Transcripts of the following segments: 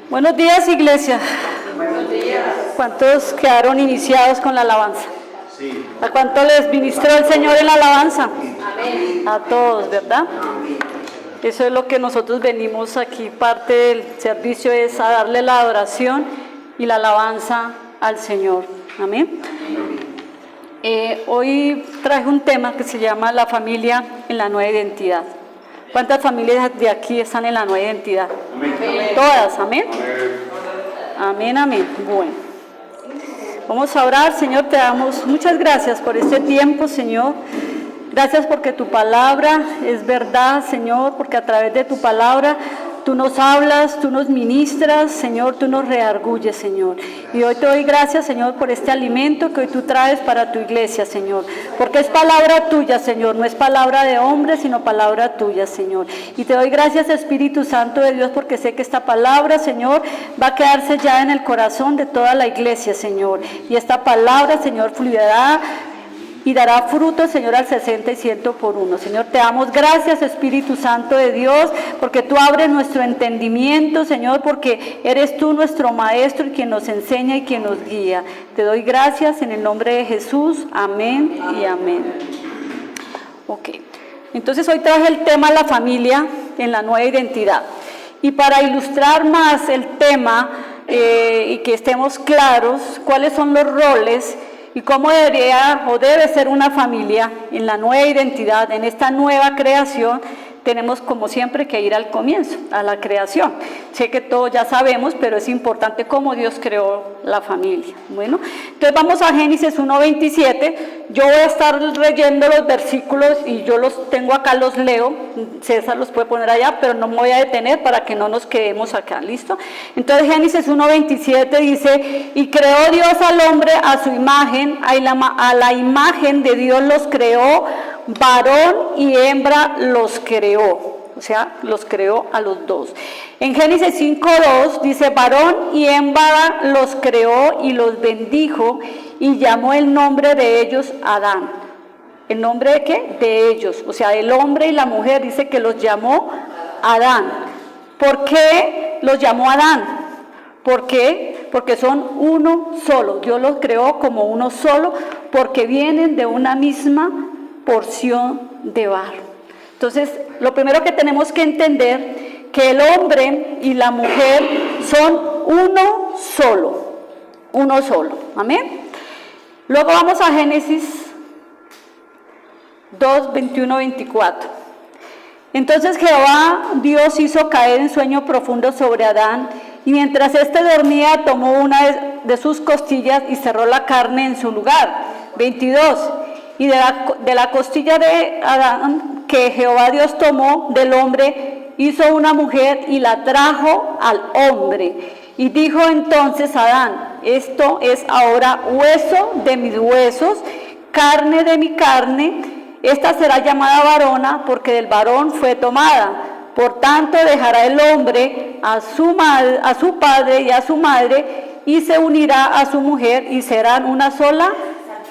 Buenos días, iglesia. Buenos días. ¿Cuántos quedaron iniciados con la alabanza? Sí. ¿A cuánto les ministró el Señor en la alabanza? Amén. A todos, ¿verdad? Eso es lo que nosotros venimos aquí, parte del servicio es a darle la adoración y la alabanza al Señor. Amén. Hoy traje un tema que se llama la familia en la nueva identidad. ¿Cuántas familias de aquí están en la nueva identidad? Amén. Todas, amén. Amén, amén. Bueno, vamos a orar. Señor, te damos muchas gracias por este tiempo, Señor. Gracias porque tu palabra es verdad, Señor, porque a través de tu palabra tú nos hablas, tú nos ministras, Señor, tú nos redarguyes, Señor. Y hoy te doy gracias, Señor, por este alimento que hoy tú traes para tu iglesia, Señor. Porque es palabra tuya, Señor, no es palabra de hombre, sino palabra tuya, Señor. Y te doy gracias, Espíritu Santo de Dios, porque sé que esta palabra, Señor, va a quedarse ya en el corazón de toda la iglesia, Señor. Y esta palabra, Señor, fluirá y dará fruto, Señor, al 60 y 100 por uno. Señor, te damos gracias, Espíritu Santo de Dios, porque tú abres nuestro entendimiento, Señor, porque eres tú nuestro Maestro y quien nos enseña y quien nos guía. Te doy gracias en el nombre de Jesús. Amén y amén. Ok, entonces hoy traje el tema la familia en la nueva identidad. Y para ilustrar más el tema y que estemos claros cuáles son los roles y cómo debería o debe ser una familia en la nueva identidad, en esta nueva creación, tenemos como siempre que ir al comienzo, a la creación. Sé que todos ya sabemos, pero es importante cómo Dios creó la familia. Bueno, entonces vamos a Génesis 1:27. Yo voy a estar leyendo los versículos y yo los tengo acá, los leo. César los puede poner allá, pero no me voy a detener para que no nos quedemos acá. ¿Listo? Entonces Génesis 1:27 dice, y creó Dios al hombre a su imagen, a la imagen de Dios los creó, varón y hembra los creó. O sea, los creó a los dos. En Génesis 5:2 dice, varón y hembra los creó y los bendijo y llamó el nombre de ellos Adán. ¿El nombre de qué? De ellos. O sea, el hombre y la mujer dice que los llamó Adán. ¿Por qué los llamó Adán? ¿Por qué? Porque son uno solo. Dios los creó como uno solo porque vienen de una misma porción de barro. Entonces, lo primero que tenemos que entender que el hombre y la mujer son uno solo, amén. Luego vamos a Génesis 2:21-24. Entonces Jehová Dios hizo caer en sueño profundo sobre Adán, y mientras éste dormía tomó una de sus costillas y cerró la carne en su lugar. 22. Y de la costilla de Adán que Jehová Dios tomó del hombre, hizo una mujer y la trajo al hombre. Y dijo entonces Adán, esto es ahora hueso de mis huesos, carne de mi carne, esta será llamada varona porque del varón fue tomada. Por tanto dejará el hombre a su padre y a su madre y se unirá a su mujer y serán una sola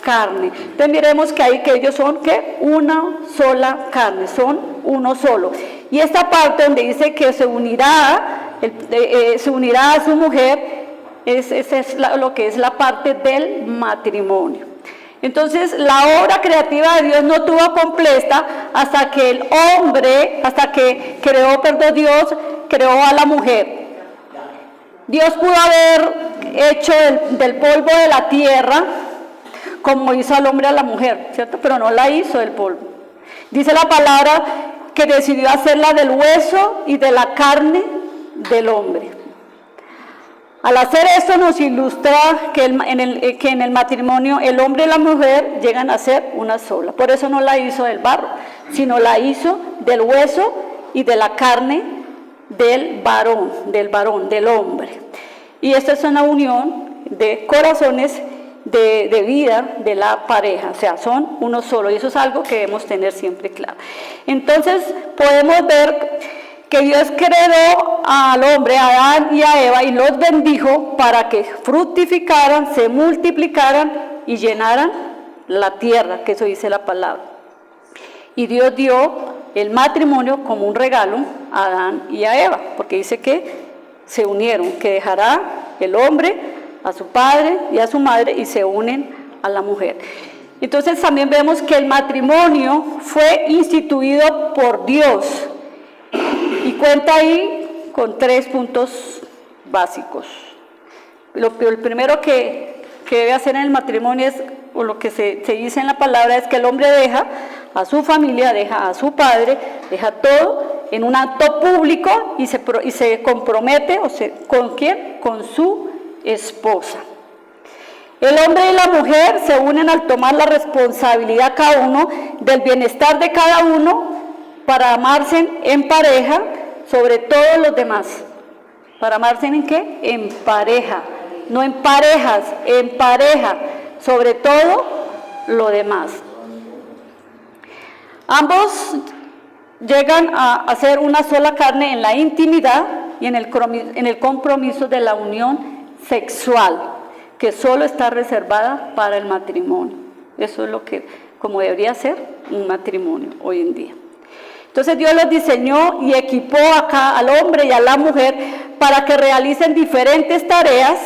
carne. Entonces miremos que ahí que ellos son ¿qué? Una sola carne, son uno solo. Y esta parte donde dice que se unirá a su mujer, es lo que es la parte del matrimonio. Entonces la obra creativa de Dios no tuvo completa hasta que Dios creó a la mujer. Dios pudo haber hecho del polvo de la tierra como hizo al hombre a la mujer, ¿cierto? Pero no la hizo del polvo. Dice la palabra que decidió hacerla del hueso y de la carne del hombre. Al hacer esto nos ilustra que en el matrimonio el hombre y la mujer llegan a ser una sola. Por eso no la hizo del barro, sino la hizo del hueso y de la carne del varón, del hombre. Y esta es una unión de corazones de vida de la pareja, o sea, son uno solo, y eso es algo que debemos tener siempre claro. Entonces podemos ver que Dios creó al hombre, a Adán y a Eva, y los bendijo para que fructificaran, se multiplicaran y llenaran la tierra, que eso dice la palabra. Y Dios dio el matrimonio como un regalo a Adán y a Eva, porque dice que se unieron, que dejará el hombre a su padre y a su madre y se unen a la mujer. Entonces también vemos que el matrimonio fue instituido por Dios y cuenta ahí con 3 puntos básicos. El primero que debe hacer en el matrimonio es, o lo que se dice en la palabra, es que el hombre deja a su familia, deja a su padre, deja todo en un acto público y se compromete, ¿con quién? Con su esposa. El hombre y la mujer se unen al tomar la responsabilidad cada uno del bienestar de cada uno para amarse en pareja sobre todos los demás. ¿Para amarse en qué? En pareja, no en parejas, en pareja, sobre todo lo demás. Ambos llegan a ser una sola carne en la intimidad y en el compromiso de la unión sexual, que solo está reservada para el matrimonio. Eso es como debería ser un matrimonio hoy en día. Entonces Dios los diseñó y equipó acá al hombre y a la mujer para que realicen diferentes tareas,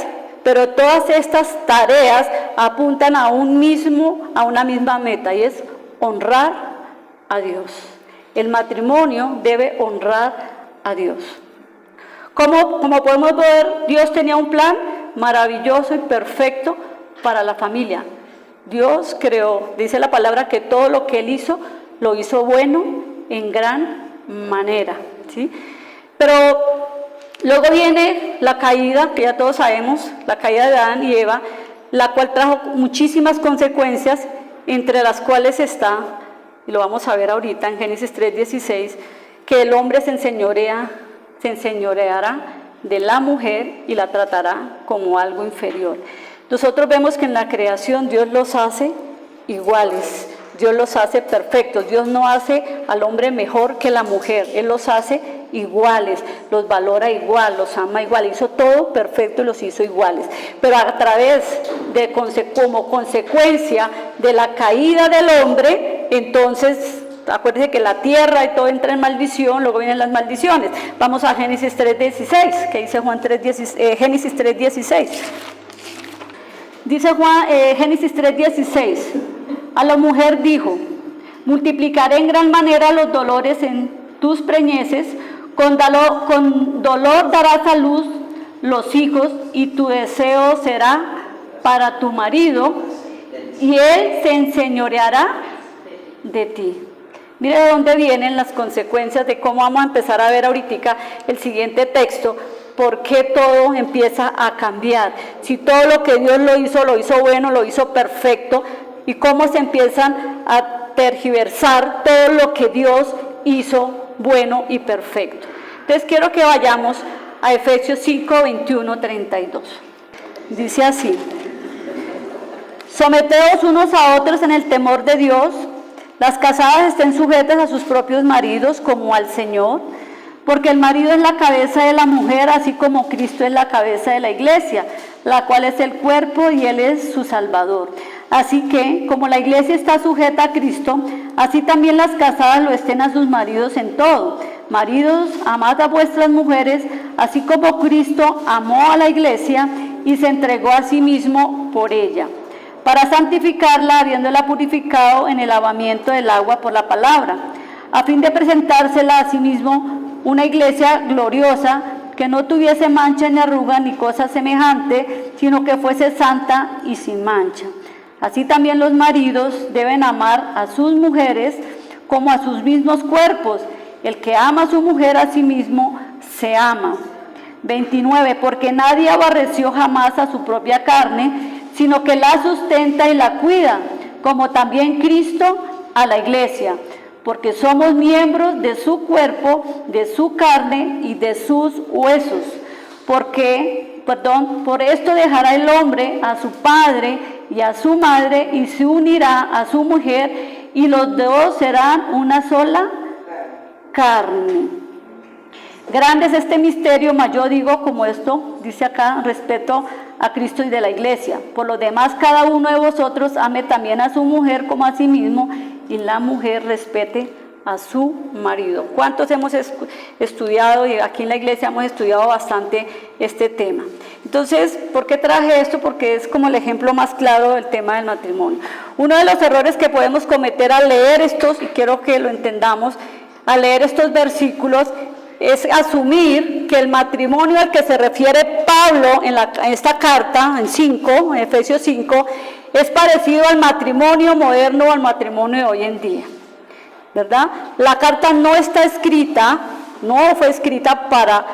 pero todas estas tareas apuntan a una misma meta, y es honrar a Dios. El matrimonio debe honrar a Dios. Como podemos ver, Dios tenía un plan maravilloso y perfecto para la familia. Dios creó, dice la palabra, que todo lo que Él hizo, lo hizo bueno en gran manera, ¿sí? Pero luego viene la caída, que ya todos sabemos, la caída de Adán y Eva, la cual trajo muchísimas consecuencias, entre las cuales está, y lo vamos a ver ahorita en Génesis 3:16, que el hombre se enseñoreará de la mujer y la tratará como algo inferior. Nosotros vemos que en la creación Dios los hace iguales, Dios los hace perfectos. Dios no hace al hombre mejor que la mujer, Él los hace iguales, los valora igual, los ama igual, hizo todo perfecto y los hizo iguales. Pero a través de, como consecuencia de la caída del hombre, entonces, acuérdense que la tierra y todo entra en maldición, luego vienen las maldiciones. Vamos a Génesis 3:16, que dice Génesis 3:16. Dice Génesis 3:16, a la mujer dijo, multiplicaré en gran manera los dolores en tus preñeces, con dolor darás a luz los hijos, y tu deseo será para tu marido, y él se enseñoreará de ti. Mire de dónde vienen las consecuencias de cómo vamos a empezar a ver ahorita el siguiente texto, por qué todo empieza a cambiar. Si todo lo que Dios lo hizo bueno, lo hizo perfecto, y cómo se empiezan a tergiversar todo lo que Dios hizo bueno y perfecto. Entonces quiero que vayamos a Efesios 5:21-32. Dice así: someteos unos a otros en el temor de Dios. Las casadas estén sujetas a sus propios maridos como al Señor, porque el marido es la cabeza de la mujer, así como Cristo es la cabeza de la iglesia, la cual es el cuerpo y Él es su Salvador. Así que, como la iglesia está sujeta a Cristo, así también las casadas lo estén a sus maridos en todo. Maridos, amad a vuestras mujeres, así como Cristo amó a la iglesia y se entregó a sí mismo por ella, para santificarla, habiéndola purificado en el lavamiento del agua por la palabra, a fin de presentársela a sí mismo una iglesia gloriosa, que no tuviese mancha ni arruga ni cosa semejante, sino que fuese santa y sin mancha. Así también los maridos deben amar a sus mujeres como a sus mismos cuerpos. El que ama a su mujer a sí mismo se ama. 29. Porque nadie aborreció jamás a su propia carne, sino que la sustenta y la cuida, como también Cristo a la iglesia, porque somos miembros de su cuerpo, de su carne y de sus huesos. Por esto dejará el hombre a su padre y a su madre, y se unirá a su mujer, y los dos serán una sola carne. Grande es este misterio, mas yo digo como esto, dice acá, respeto a Cristo y de la iglesia. Por lo demás, cada uno de vosotros ame también a su mujer como a sí mismo, y la mujer respete a su marido. ¿Cuántos hemos estudiado, y aquí en la iglesia hemos estudiado bastante este tema? Entonces, ¿por qué traje esto? Porque es como el ejemplo más claro del tema del matrimonio. Uno de los errores que podemos cometer al leer estos, y quiero que lo entendamos, al leer estos versículos, es asumir que el matrimonio al que se refiere Pablo en esta carta, en Efesios 5, es parecido al matrimonio moderno o al matrimonio de hoy en día, ¿verdad? La carta no está escrita, no fue escrita para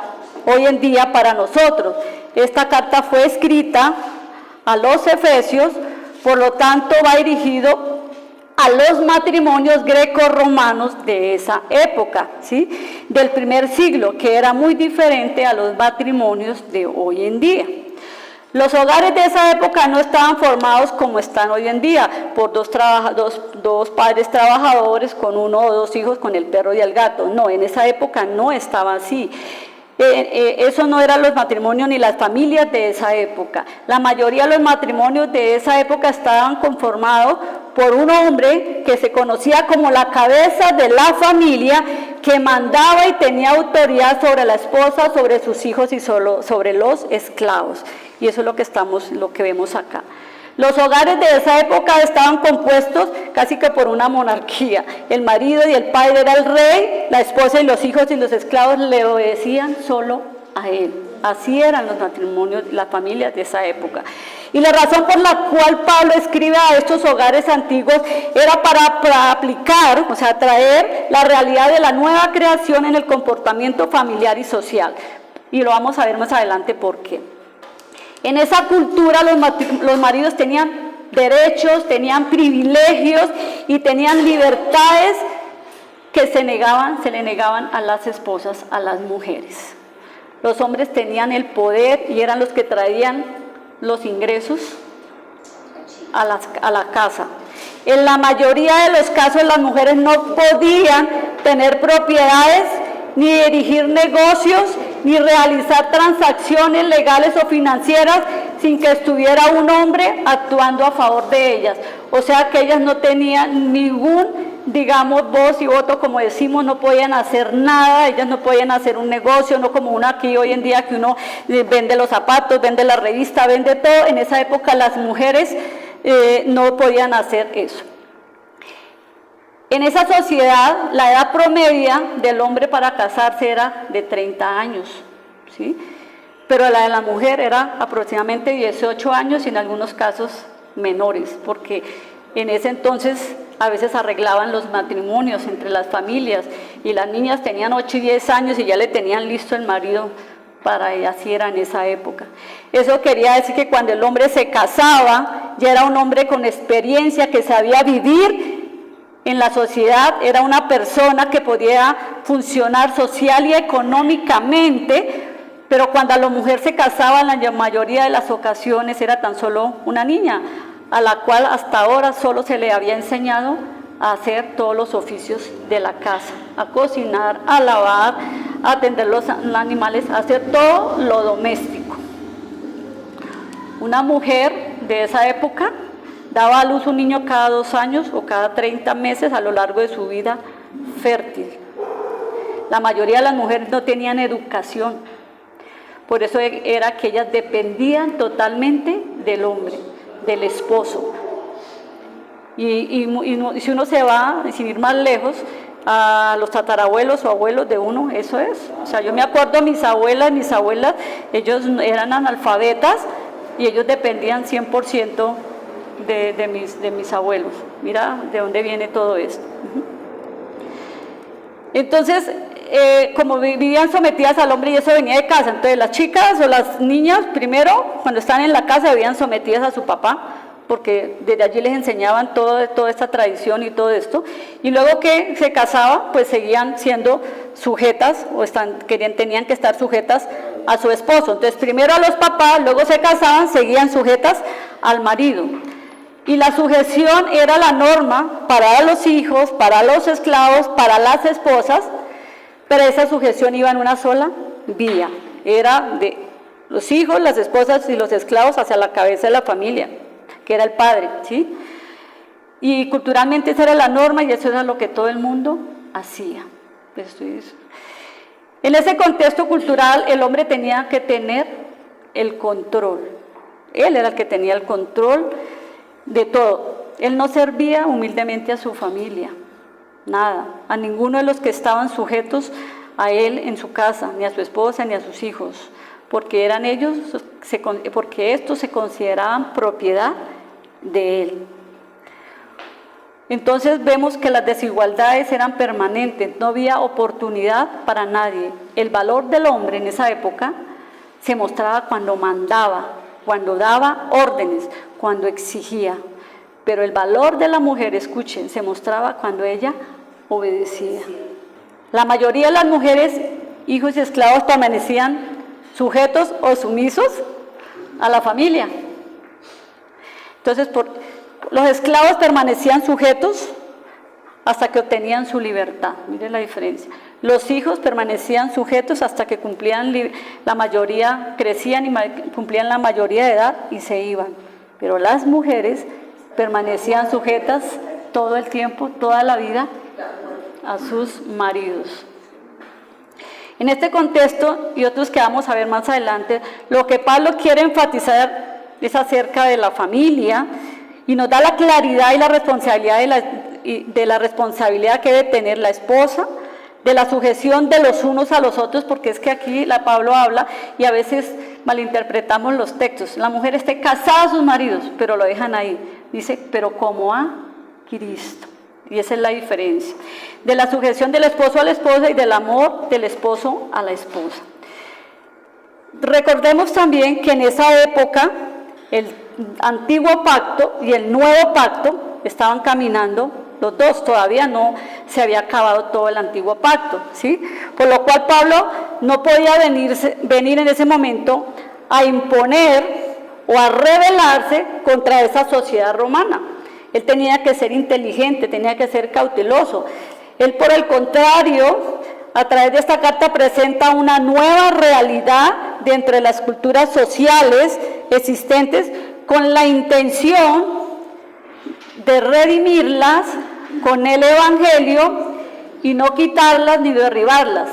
hoy en día para nosotros. Esta carta fue escrita a los efesios, por lo tanto va dirigido a los matrimonios greco-romanos de esa época, ¿sí? Del primer siglo, que era muy diferente a los matrimonios de hoy en día. Los hogares de esa época no estaban formados como están hoy en día, por dos padres trabajadores con uno o dos hijos, con el perro y el gato. No, en esa época no estaba así. Eso no eran los matrimonios ni las familias de esa época. La mayoría de los matrimonios de esa época estaban conformados por un hombre que se conocía como la cabeza de la familia, que mandaba y tenía autoridad sobre la esposa, sobre sus hijos y solo sobre los esclavos. Y eso es lo que vemos acá. Los hogares de esa época estaban compuestos casi que por una monarquía. El marido y el padre era el rey, la esposa y los hijos y los esclavos le obedecían solo a él. Así eran los matrimonios, las familias de esa época. Y la razón por la cual Pablo escribe a estos hogares antiguos era para aplicar, o sea, traer la realidad de la nueva creación en el comportamiento familiar y social. Y lo vamos a ver más adelante por qué. En esa cultura los maridos tenían derechos, tenían privilegios y tenían libertades que se le negaban a las esposas, a las mujeres. Los hombres tenían el poder y eran los que traían los ingresos a la casa. En la mayoría de los casos las mujeres no podían tener propiedades, ni dirigir negocios, ni realizar transacciones legales o financieras sin que estuviera un hombre actuando a favor de ellas. O sea que ellas no tenían ningún, digamos, voz y voto, como decimos, no podían hacer nada, ellas no podían hacer un negocio, no como uno aquí hoy en día que uno vende los zapatos, vende la revista, vende todo. En esa época las mujeres no podían hacer eso. En esa sociedad, la edad promedia del hombre para casarse era de 30 años, ¿sí? Pero la de la mujer era aproximadamente 18 años y en algunos casos menores, porque en ese entonces a veces arreglaban los matrimonios entre las familias y las niñas tenían 8 y 10 años y ya le tenían listo el marido para ellas, así era en esa época. Eso quería decir que cuando el hombre se casaba, ya era un hombre con experiencia, que sabía vivir en la sociedad, era una persona que podía funcionar social y económicamente, pero cuando la mujer se casaba, en la mayoría de las ocasiones era tan solo una niña, a la cual hasta ahora solo se le había enseñado a hacer todos los oficios de la casa, a cocinar, a lavar, a atender los animales, a hacer todo lo doméstico. Una mujer de esa época daba a luz un niño cada 2 años o cada 30 meses a lo largo de su vida fértil. La mayoría de las mujeres no tenían educación, por eso era que ellas dependían totalmente del hombre, del esposo. Y si uno se va, sin ir más lejos, a los tatarabuelos o abuelos de uno, eso es. O sea, yo me acuerdo mis abuelas, ellos eran analfabetas y ellos dependían 100% de mis abuelos. Mira de dónde viene todo esto. Entonces, como vivían sometidas al hombre y eso venía de casa, entonces las chicas o las niñas primero, cuando están en la casa, vivían sometidas a su papá, porque desde allí les enseñaban toda esta tradición y todo esto, y luego que se casaban, pues seguían siendo sujetas, o tenían que estar sujetas a su esposo. Entonces primero a los papás, luego se casaban, seguían sujetas al marido. Y la sujeción era la norma para los hijos, para los esclavos, para las esposas, pero esa sujeción iba en una sola vía, era de los hijos, las esposas y los esclavos hacia la cabeza de la familia, que era el padre, ¿sí? Y culturalmente esa era la norma y eso era lo que todo el mundo hacía. En ese contexto cultural, el hombre tenía que tener el control. Él era el que tenía el control de todo. Él no servía humildemente a su familia, nada, a ninguno de los que estaban sujetos a él en su casa, ni a su esposa, ni a sus hijos, porque eran ellos, porque estos se consideraban propiedad de él. Entonces vemos que las desigualdades eran permanentes, no había oportunidad para nadie. El valor del hombre en esa época se mostraba cuando mandaba, cuando daba órdenes, cuando exigía. Pero el valor de la mujer, escuchen, se mostraba cuando ella obedecía. La mayoría de las mujeres, hijos y esclavos, permanecían sujetos o sumisos a la familia. Entonces, los esclavos permanecían sujetos hasta que obtenían su libertad. Miren la diferencia. Los hijos permanecían sujetos hasta que cumplían la mayoría, crecían y cumplían la mayoría de edad y se iban. Pero las mujeres permanecían sujetas todo el tiempo, toda la vida, a sus maridos. En este contexto, y otros que vamos a ver más adelante, lo que Pablo quiere enfatizar es acerca de la familia, y nos da la claridad y la responsabilidad de la responsabilidad que debe tener la esposa, de la sujeción de los unos a los otros, porque es que aquí Pablo habla y a veces malinterpretamos los textos. La mujer esté casada a sus maridos, pero lo dejan ahí. Dice, pero como a Cristo. Y esa es la diferencia. De la sujeción del esposo a la esposa y del amor del esposo a la esposa. Recordemos también que en esa época el antiguo pacto y el nuevo pacto estaban caminando los dos, todavía no se había acabado todo el antiguo pacto, ¿sí? Por lo cual Pablo no podía venir en ese momento a imponer o a rebelarse contra esa sociedad romana. Él tenía que ser inteligente, tenía que ser cauteloso. Él, por el contrario, a través de esta carta presenta una nueva realidad de entre las culturas sociales existentes, con la intención de redimirlas con el Evangelio y no quitarlas ni derribarlas.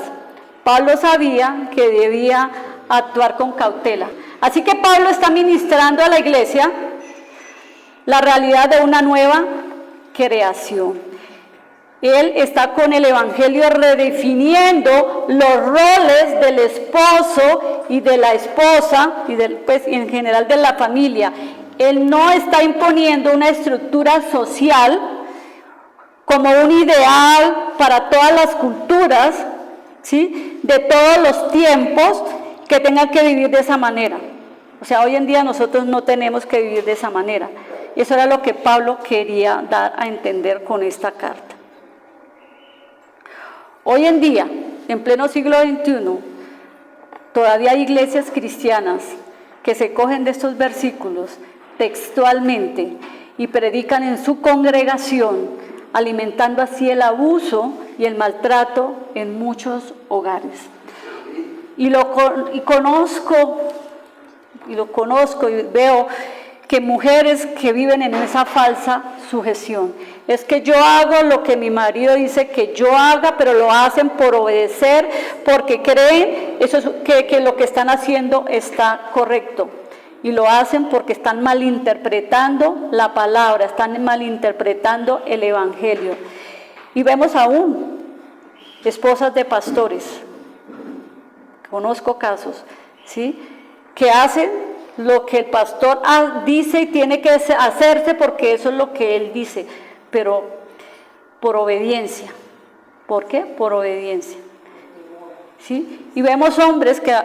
Pablo sabía que debía actuar con cautela. Así que Pablo está ministrando a la iglesia la realidad de una nueva creación. Él está con el Evangelio redefiniendo los roles del esposo y de la esposa y en general de la familia. Él no está imponiendo una estructura social como un ideal para todas las culturas, ¿sí?, de todos los tiempos, que tengan que vivir de esa manera. O sea, hoy en día nosotros no tenemos que vivir de esa manera. Y eso era lo que Pablo quería dar a entender con esta carta. Hoy en día, en pleno siglo XXI, todavía hay iglesias cristianas que se cogen de estos versículos textualmente y predican en su congregación, alimentando así el abuso y el maltrato en muchos hogares. Y conozco y veo que mujeres que viven en esa falsa sujeción. Es que yo hago lo que mi marido dice que yo haga, pero lo hacen por obedecer, porque creen que lo que están haciendo está correcto. Y lo hacen porque están malinterpretando la palabra, están malinterpretando el Evangelio. Y vemos aún esposas de pastores, conozco casos, ¿sí?, que hacen lo que el pastor dice y tiene que hacerse porque eso es lo que él dice, pero por obediencia. ¿Por qué? Por obediencia. ¿Sí? Y vemos hombres que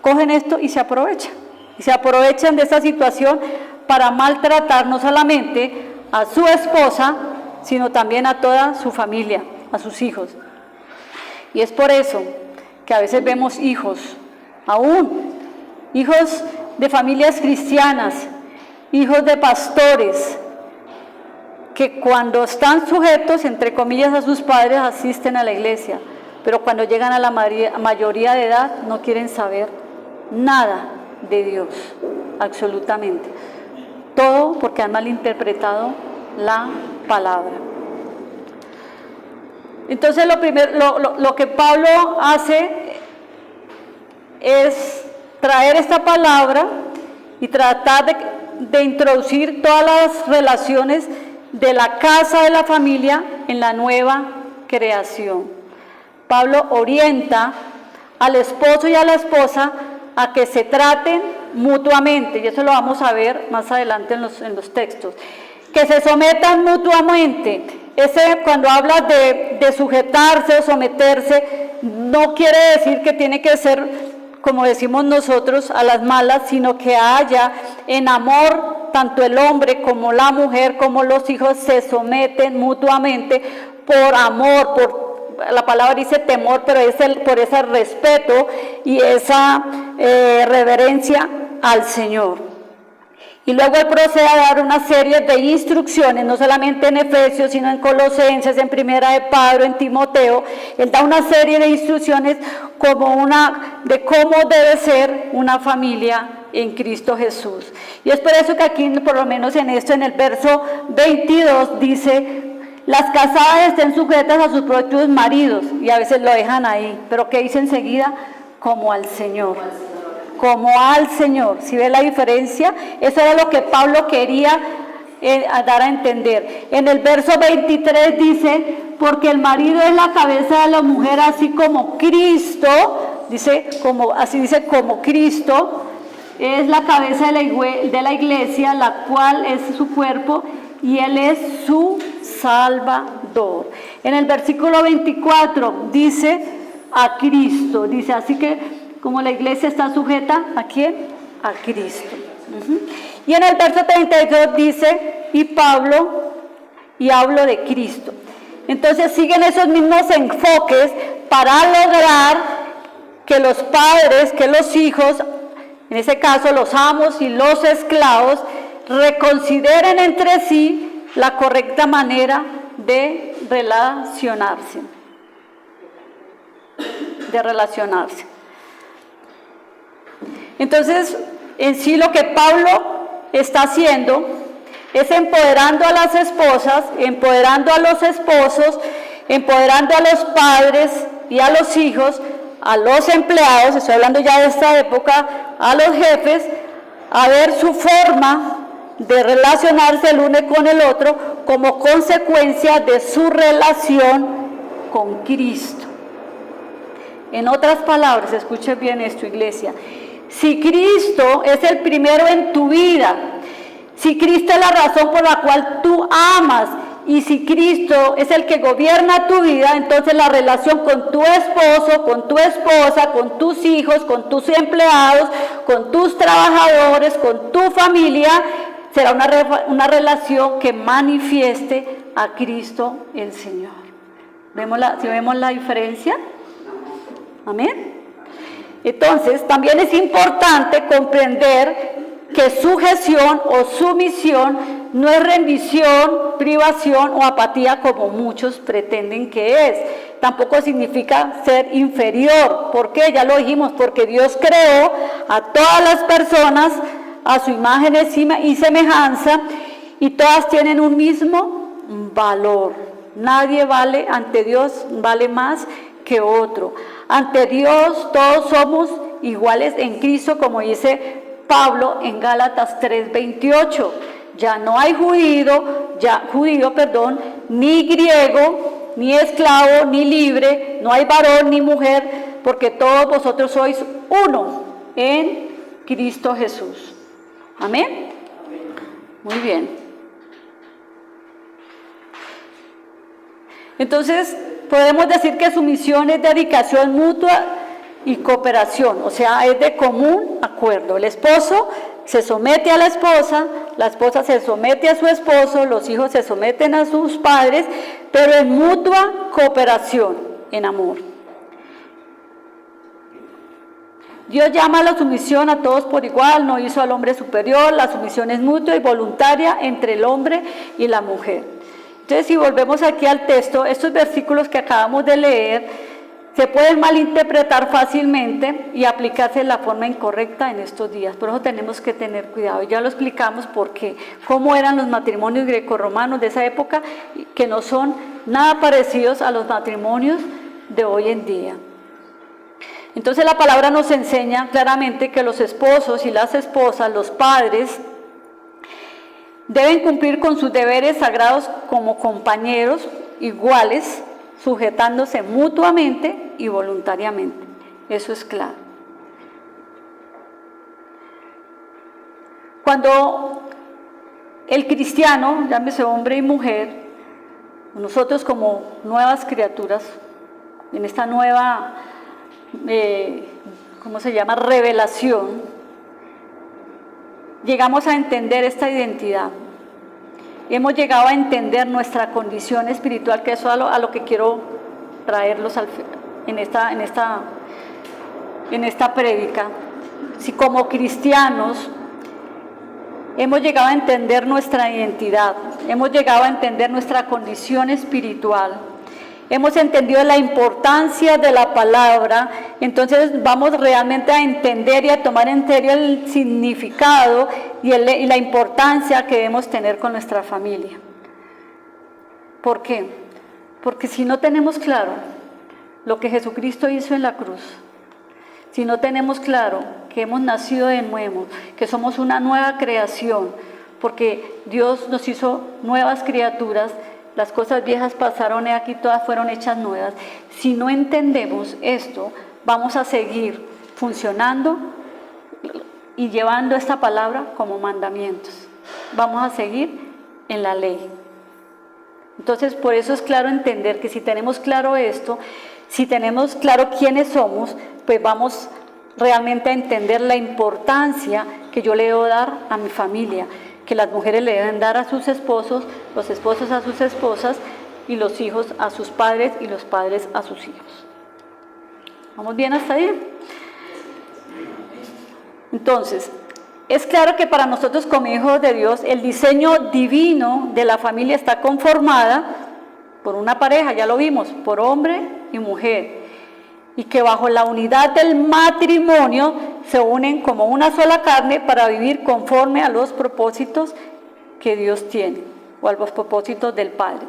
cogen esto y se aprovechan. Y se aprovechan de esta situación para maltratar no solamente a su esposa, sino también a toda su familia, a sus hijos. Y es por eso que a veces vemos hijos de familias cristianas, hijos de pastores, que cuando están sujetos, entre comillas, a sus padres, asisten a la iglesia, pero cuando llegan a la mayoría de edad no quieren saber nada de Dios, absolutamente. Todo porque han malinterpretado la palabra. Entonces lo que Pablo hace es traer esta palabra y tratar de introducir todas las relaciones de la casa de la familia en la nueva creación. Pablo orienta al esposo y a la esposa a que se traten mutuamente, y eso lo vamos a ver más adelante en los textos, que se sometan mutuamente. Cuando habla de sujetarse o someterse, no quiere decir que tiene que ser, como decimos nosotros, a las malas, sino que haya en amor, tanto el hombre como la mujer, como los hijos, se someten mutuamente por amor, la palabra dice temor, pero es por ese respeto y esa reverencia al Señor. Y luego él procede a dar una serie de instrucciones, no solamente en Efesios, sino en Colosenses, en Primera de Pablo, en Timoteo. Él da una serie de instrucciones de cómo debe ser una familia en Cristo Jesús. Y es por eso que aquí, por lo menos en el verso 22, dice: las casadas estén sujetas a sus propios maridos, y a veces lo dejan ahí, pero ¿qué dice enseguida? Como al Señor. Como al Señor. ¿Sí ve la diferencia? Eso era lo que Pablo quería dar a entender. En el verso 23 dice: porque el marido es la cabeza de la mujer, así como Cristo, como Cristo es la cabeza de la iglesia, la cual es su cuerpo, y Él es su Salvador. En el versículo 24 dice: a Cristo. Dice, así que como la iglesia está sujeta, ¿a quién? A Cristo. Y en el verso 32 dice: y Pablo, y hablo de Cristo. Entonces siguen esos mismos enfoques para lograr que los padres, que los hijos, en ese caso los amos y los esclavos, reconsideren entre sí la correcta manera de relacionarse. Entonces, en sí lo que Pablo está haciendo es empoderando a las esposas, empoderando a los esposos, empoderando a los padres y a los hijos, a los empleados, estoy hablando ya de esta época, a los jefes, a ver su forma de relacionarse el uno con el otro como consecuencia de su relación con Cristo. En otras palabras, escuche bien esto, iglesia: si Cristo es el primero en tu vida, si Cristo es la razón por la cual tú amas, y si Cristo es el que gobierna tu vida, entonces la relación con tu esposo, con tu esposa, con tus hijos, con tus empleados, con tus trabajadores, con tu familia, será una relación que manifieste a Cristo el Señor. ¿Sí vemos la diferencia? Amén. Entonces, también es importante comprender que sujeción o sumisión no es rendición, privación o apatía como muchos pretenden que es. Tampoco significa ser inferior. ¿Por qué? Ya lo dijimos, porque Dios creó a todas las personas a su imagen y semejanza, y todas tienen un mismo valor. Nadie vale ante Dios, vale más que otro. Ante Dios todos somos iguales en Cristo, como dice Pablo en Gálatas 3:28. Ya no hay judío, ni griego, ni esclavo, ni libre, no hay varón ni mujer, porque todos vosotros sois uno en Cristo Jesús. Amén. Muy bien. Entonces, podemos decir que su misión es dedicación mutua y cooperación, o sea, es de común acuerdo. El esposo se somete a la esposa se somete a su esposo, los hijos se someten a sus padres, pero en mutua cooperación, en amor. Dios llama a la sumisión a todos por igual, no hizo al hombre superior, la sumisión es mutua y voluntaria entre el hombre y la mujer. Entonces, si volvemos aquí al texto, estos versículos que acabamos de leer se pueden malinterpretar fácilmente y aplicarse de la forma incorrecta en estos días. Por eso tenemos que tener cuidado. Ya lo explicamos porque cómo eran los matrimonios grecorromanos de esa época, que no son nada parecidos a los matrimonios de hoy en día. Entonces la palabra nos enseña claramente que los esposos y las esposas, los padres, deben cumplir con sus deberes sagrados como compañeros iguales, sujetándose mutuamente y voluntariamente. Eso es claro. Cuando el cristiano, llámese hombre y mujer, nosotros como nuevas criaturas, en esta nueva, revelación, llegamos a entender esta identidad. Hemos llegado a entender nuestra condición espiritual, que eso es a lo que quiero traerlos en esta prédica. Si como cristianos hemos llegado a entender nuestra identidad, hemos llegado a entender nuestra condición espiritual, hemos entendido la importancia de la palabra, entonces vamos realmente a entender y a tomar en serio el significado y la importancia que debemos tener con nuestra familia. ¿Por qué? Porque si no tenemos claro lo que Jesucristo hizo en la cruz, si no tenemos claro que hemos nacido de nuevo, que somos una nueva creación, porque Dios nos hizo nuevas criaturas, las cosas viejas pasaron y aquí todas fueron hechas nuevas. Si no entendemos esto, vamos a seguir funcionando y llevando esta palabra como mandamientos. Vamos a seguir en la ley. Entonces, por eso es claro entender que si tenemos claro esto, si tenemos claro quiénes somos, pues vamos realmente a entender la importancia que yo le debo dar a mi familia, que las mujeres le deben dar a sus esposos, los esposos a sus esposas y los hijos a sus padres y los padres a sus hijos. ¿Vamos bien hasta ahí? Entonces, es claro que para nosotros como hijos de Dios, el diseño divino de la familia está conformada por una pareja, ya lo vimos, por hombre y mujer, y que bajo la unidad del matrimonio se unen como una sola carne para vivir conforme a los propósitos que Dios tiene, o a los propósitos del Padre.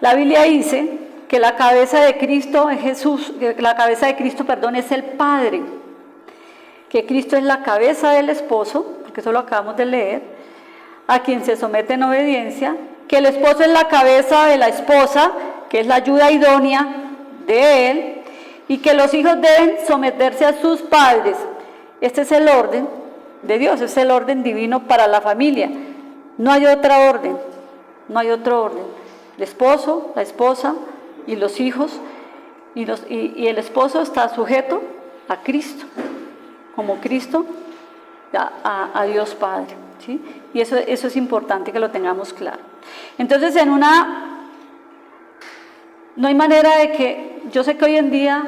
La Biblia dice que la cabeza de Cristo es Jesús, es el Padre, que Cristo es la cabeza del esposo, porque eso lo acabamos de leer, a quien se somete en obediencia, que el esposo es la cabeza de la esposa, que es la ayuda idónea de él, y que los hijos deben someterse a sus padres. Este es el orden de Dios, es el orden divino para la familia. No hay otra orden, no hay otro orden. El esposo, la esposa y los hijos, y el esposo está sujeto a Cristo, como Cristo a Dios Padre, ¿sí? Y eso es importante que lo tengamos claro. Entonces, no hay manera de que, yo sé que hoy en día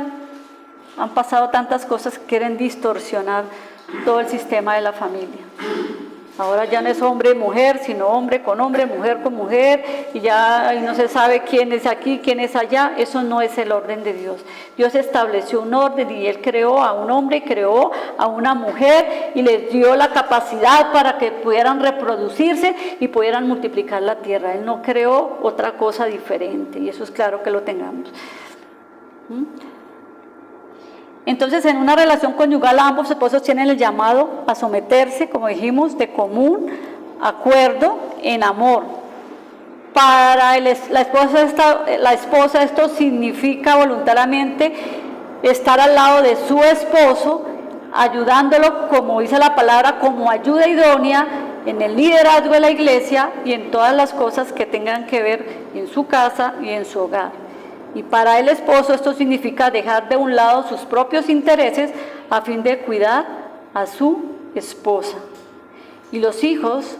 han pasado tantas cosas que quieren distorsionar todo el sistema de la familia. Ahora ya no es hombre y mujer, sino hombre con hombre, mujer con mujer, y ya no se sabe quién es aquí, quién es allá. Eso no es el orden de Dios. Dios estableció un orden y Él creó a un hombre y creó a una mujer y les dio la capacidad para que pudieran reproducirse y pudieran multiplicar la tierra. Él no creó otra cosa diferente, y eso es claro que lo tengamos. Entonces, en una relación conyugal, ambos esposos tienen el llamado a someterse, como dijimos, de común acuerdo en amor. Para la esposa esto significa voluntariamente estar al lado de su esposo, ayudándolo, como dice la palabra, como ayuda idónea en el liderazgo de la iglesia y en todas las cosas que tengan que ver en su casa y en su hogar. Y para el esposo esto significa dejar de un lado sus propios intereses a fin de cuidar a su esposa. Y los hijos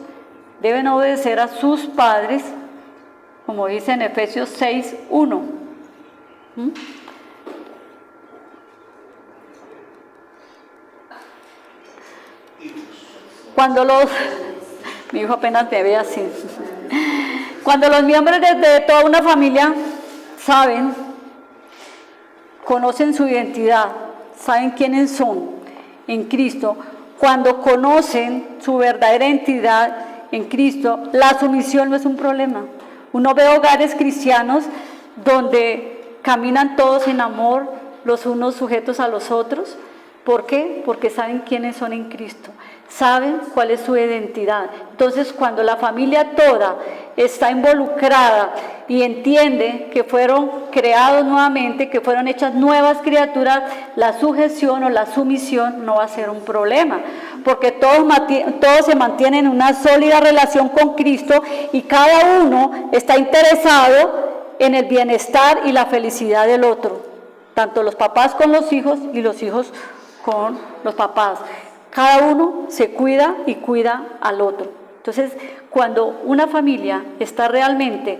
deben obedecer a sus padres, como dice en Efesios 6:1. Mi hijo apenas me ve así. Cuando los miembros de toda una familia saben, conocen su identidad, saben quiénes son en Cristo, cuando conocen su verdadera identidad en Cristo, la sumisión no es un problema, Uno ve hogares cristianos donde caminan todos en amor, los unos sujetos a los otros. ¿Por qué? Porque saben quiénes son en Cristo, saben cuál es su identidad. Entonces, cuando la familia toda está involucrada y entiende que fueron creados nuevamente, que fueron hechas nuevas criaturas, la sujeción o la sumisión no va a ser un problema, porque todos se mantienen en una sólida relación con Cristo y cada uno está interesado en el bienestar y la felicidad del otro, tanto los papás con los hijos y los hijos con los papás. Cada uno se cuida y cuida al otro. Entonces, cuando una familia está realmente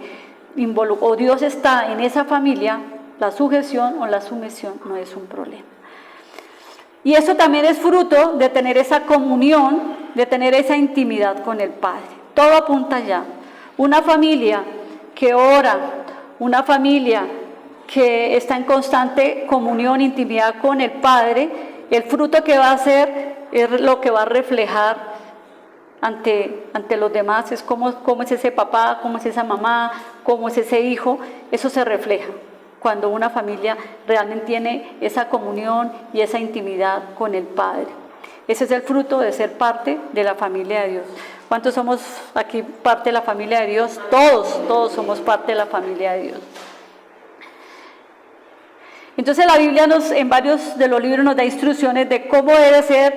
involucrada, o Dios está en esa familia, la sujeción o la sumisión no es un problema. Y eso también es fruto de tener esa comunión, de tener esa intimidad con el Padre. Todo apunta allá. Una familia que ora, una familia que está en constante comunión, intimidad con el Padre, el fruto que va a hacer es lo que va a reflejar ante los demás, es cómo es ese papá, cómo es esa mamá, cómo es ese hijo. Eso se refleja cuando una familia realmente tiene esa comunión y esa intimidad con el Padre. Ese es el fruto de ser parte de la familia de Dios. ¿Cuántos somos aquí parte de la familia de Dios? Todos somos parte de la familia de Dios. Entonces la Biblia en varios de los libros nos da instrucciones de cómo debe ser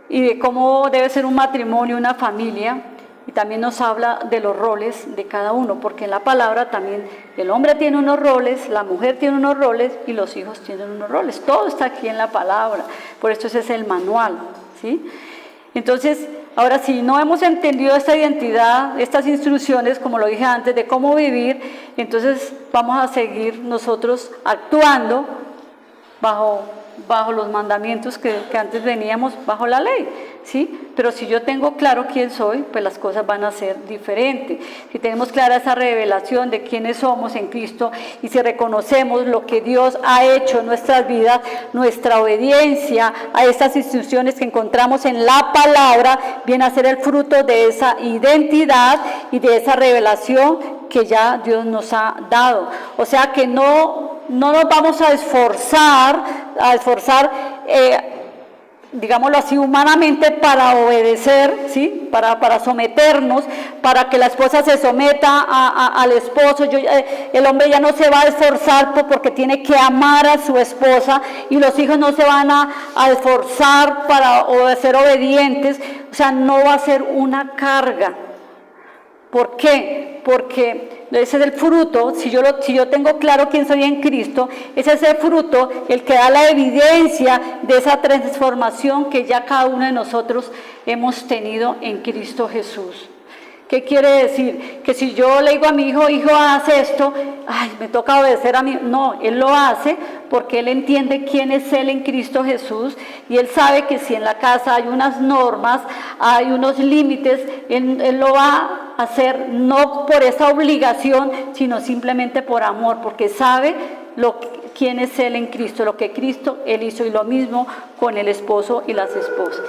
y de cómo debe ser un matrimonio, una familia, y también nos habla de los roles de cada uno, porque en la palabra también el hombre tiene unos roles, la mujer tiene unos roles y los hijos tienen unos roles. Todo está aquí en la palabra, por eso ese es el manual, ¿sí? Entonces, ahora si no hemos entendido esta identidad, estas instrucciones, como lo dije antes, de cómo vivir, entonces vamos a seguir nosotros actuando bajo los mandamientos que antes veníamos, bajo la ley, ¿sí? Pero si yo tengo claro quién soy, pues las cosas van a ser diferentes. Si tenemos clara esa revelación de quiénes somos en Cristo y si reconocemos lo que Dios ha hecho en nuestras vidas, nuestra obediencia a estas instrucciones que encontramos en la palabra viene a ser el fruto de esa identidad y de esa revelación que ya Dios nos ha dado. O sea que no nos vamos a esforzar, digámoslo así, humanamente para obedecer, ¿sí? Para someternos, para que la esposa se someta al esposo. El hombre ya no se va a esforzar porque tiene que amar a su esposa, y los hijos no se van a esforzar para ser obedientes. O sea, no va a ser una carga. ¿Por qué? Porque ese es el fruto. Si yo tengo claro quién soy en Cristo, ese es el fruto, el que da la evidencia de esa transformación que ya cada uno de nosotros hemos tenido en Cristo Jesús. ¿Qué quiere decir? Que si yo le digo a mi hijo, hace esto, me toca obedecer a mí. No, él lo hace porque él entiende quién es él en Cristo Jesús, y él sabe que si en la casa hay unas normas, hay unos límites, él lo va a hacer no por esa obligación, sino simplemente por amor, porque sabe quién es él en Cristo, lo que Cristo él hizo, y lo mismo con el esposo y las esposas.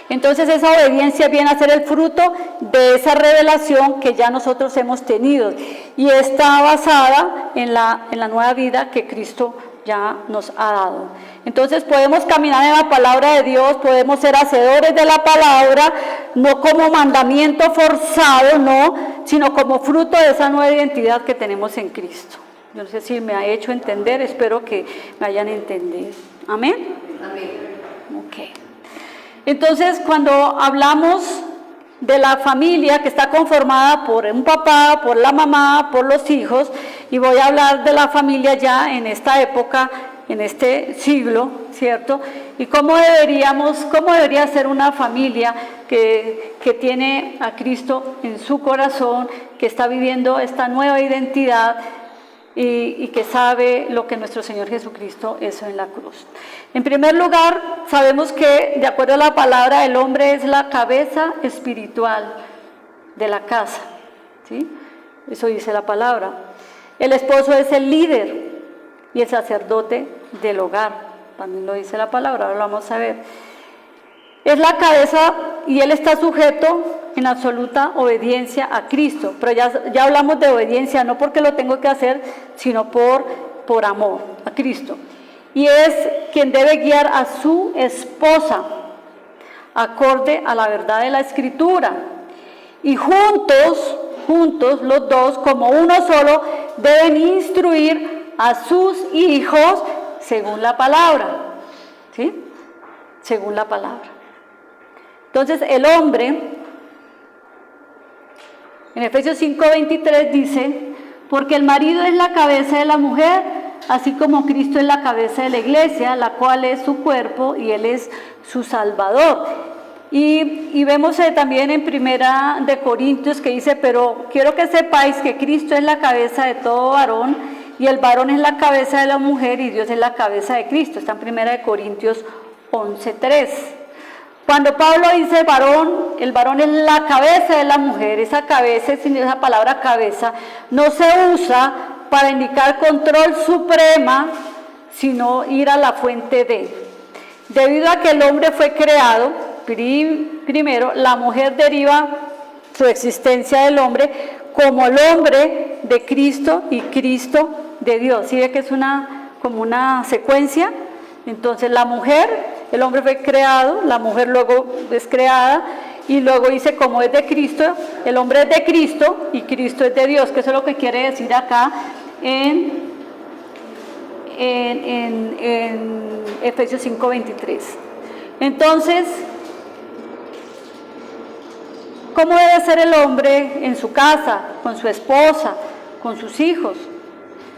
Entonces esa obediencia viene a ser el fruto de esa revelación que ya nosotros hemos tenido, y está basada en la nueva vida que Cristo ya nos ha dado. Entonces podemos caminar en la palabra de Dios, podemos ser hacedores de la palabra, no como mandamiento forzado, no, sino como fruto de esa nueva identidad que tenemos en Cristo. Yo no sé si me ha hecho entender, espero que me hayan entendido. ¿Amén? Amén. Ok. Entonces, cuando hablamos de la familia que está conformada por un papá, por la mamá, por los hijos, y voy a hablar de la familia ya en esta época, en este siglo, ¿cierto? Y cómo debería ser una familia que tiene a Cristo en su corazón, que está viviendo esta nueva identidad y que sabe lo que nuestro Señor Jesucristo hizo en la cruz. En primer lugar, sabemos que, de acuerdo a la palabra, el hombre es la cabeza espiritual de la casa, ¿sí? Eso dice la palabra. El esposo es el líder y el sacerdote del hogar, también lo dice la palabra, ahora lo vamos a ver. Es la cabeza y él está sujeto en absoluta obediencia a Cristo. Pero ya hablamos de obediencia, no porque lo tengo que hacer, sino por amor a Cristo. Y es quien debe guiar a su esposa, acorde a la verdad de la Escritura. Y juntos los dos, como uno solo, deben instruir a sus hijos según la palabra. ¿Sí? Según la palabra. Entonces el hombre, en Efesios 5:23 dice, porque el marido es la cabeza de la mujer, así como Cristo es la cabeza de la iglesia, la cual es su cuerpo y Él es su Salvador. Y vemos también en 1 de Corintios que dice, pero quiero que sepáis que Cristo es la cabeza de todo varón, y el varón es la cabeza de la mujer, y Dios es la cabeza de Cristo. Está en 1 de Corintios 11:3. Cuando Pablo dice varón, el varón es la cabeza de la mujer. Esa cabeza, esa palabra cabeza, no se usa para indicar control suprema, sino ir a la fuente de. Debido a que el hombre fue creado primero, la mujer deriva su existencia del hombre como el hombre de Cristo y Cristo de Dios. ¿Sí ve que es como una secuencia? Entonces la mujer, el hombre fue creado, la mujer luego es creada, y luego dice como es de Cristo, el hombre es de Cristo y Cristo es de Dios, que eso es lo que quiere decir acá en Efesios 5:23. Entonces, ¿cómo debe ser el hombre en su casa, con su esposa, con sus hijos?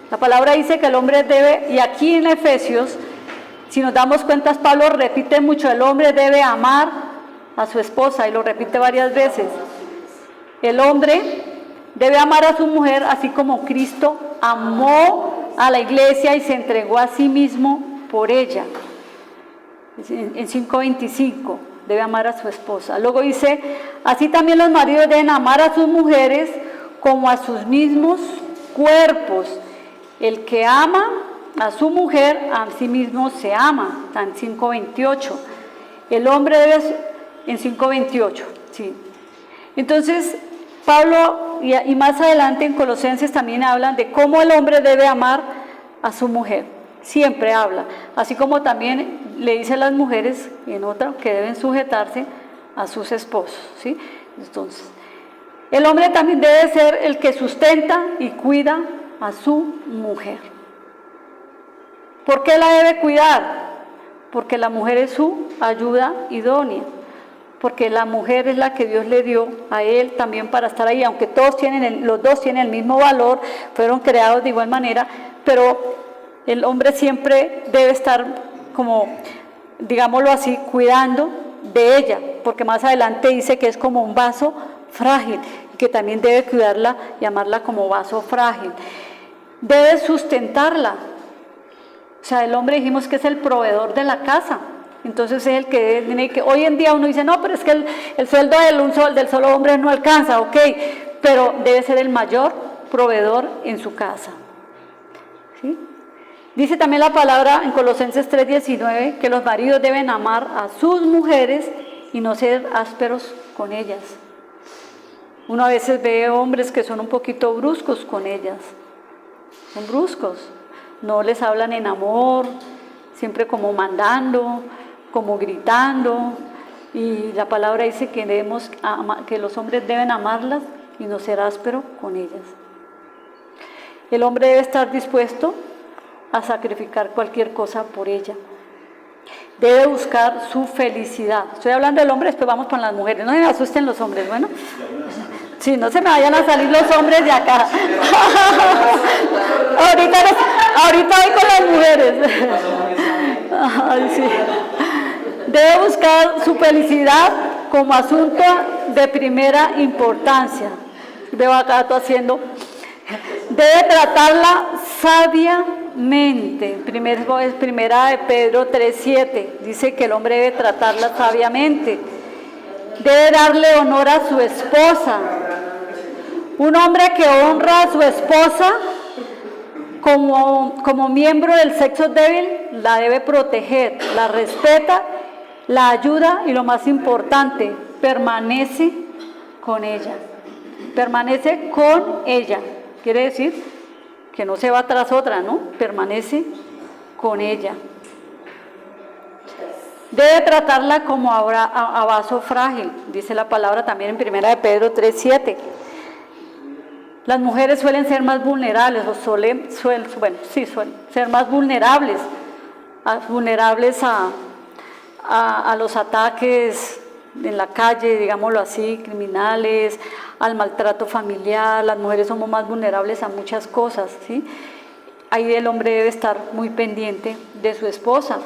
La palabra dice que el hombre debe, y aquí en Efesios, si nos damos cuenta, Pablo repite mucho, el hombre debe amar a su esposa, y lo repite varias veces. El hombre debe amar a su mujer, así como Cristo amó a la iglesia y se entregó a sí mismo por ella. En 5:25, debe amar a su esposa. Luego dice, así también los maridos deben amar a sus mujeres como a sus mismos cuerpos. El que ama a su mujer, a sí mismo se ama. Está en 5:28. El hombre debe, en 5:28, sí. Entonces, Pablo, y más adelante en Colosenses también hablan de cómo el hombre debe amar a su mujer. Siempre habla. Así como también le dice a las mujeres, en otra, que deben sujetarse a sus esposos, ¿sí? Entonces, el hombre también debe ser el que sustenta y cuida a su mujer. ¿Por qué la debe cuidar? Porque la mujer es su ayuda idónea. Porque la mujer es la que Dios le dio a él también para estar ahí, aunque los dos tienen el mismo valor, fueron creados de igual manera, pero el hombre siempre debe estar como, digámoslo así, cuidando de ella, porque más adelante dice que es como un vaso frágil, y que también debe cuidarla y amarla como vaso frágil. Debe sustentarla. O sea, el hombre dijimos que es el proveedor de la casa. Entonces es el que tiene que, hoy en día uno dice, no, pero es que el sueldo del solo hombre no alcanza, ok, pero debe ser el mayor proveedor en su casa. ¿Sí? Dice también la palabra en Colosenses 3:19 que los maridos deben amar a sus mujeres y no ser ásperos con ellas. Uno a veces ve hombres que son un poquito bruscos con ellas, son bruscos, no les hablan en amor, siempre como mandando, como gritando, y la palabra dice que los hombres deben amarlas y no ser áspero con ellas. El hombre debe estar dispuesto a sacrificar cualquier cosa por ella. Debe buscar su felicidad. Estoy hablando del hombre, después vamos con las mujeres. No se me asusten los hombres, bueno. Sí, no se me vayan a salir los hombres de acá. ahorita voy con las mujeres. Ay, sí. Debe buscar su felicidad como asunto de primera importancia. Veo acá todo haciendo. Debe tratarla sabiamente. Primera de Pedro 3:7 dice que el hombre debe tratarla sabiamente. Debe darle honor a su esposa. Un hombre que honra a su esposa como miembro del sexo débil, la debe proteger, la respeta, la ayuda y lo más importante, permanece con ella. Permanece con ella. Quiere decir que no se va tras otra, ¿no? Permanece con ella. Debe tratarla como a vaso frágil, dice la palabra también en 1 de Pedro 3:7. Las mujeres suelen ser más vulnerables, suelen ser más vulnerables a los ataques en la calle, digámoslo así, criminales, al maltrato familiar. Las mujeres somos más vulnerables a muchas cosas, ¿sí? Ahí el hombre debe estar muy pendiente de su esposa.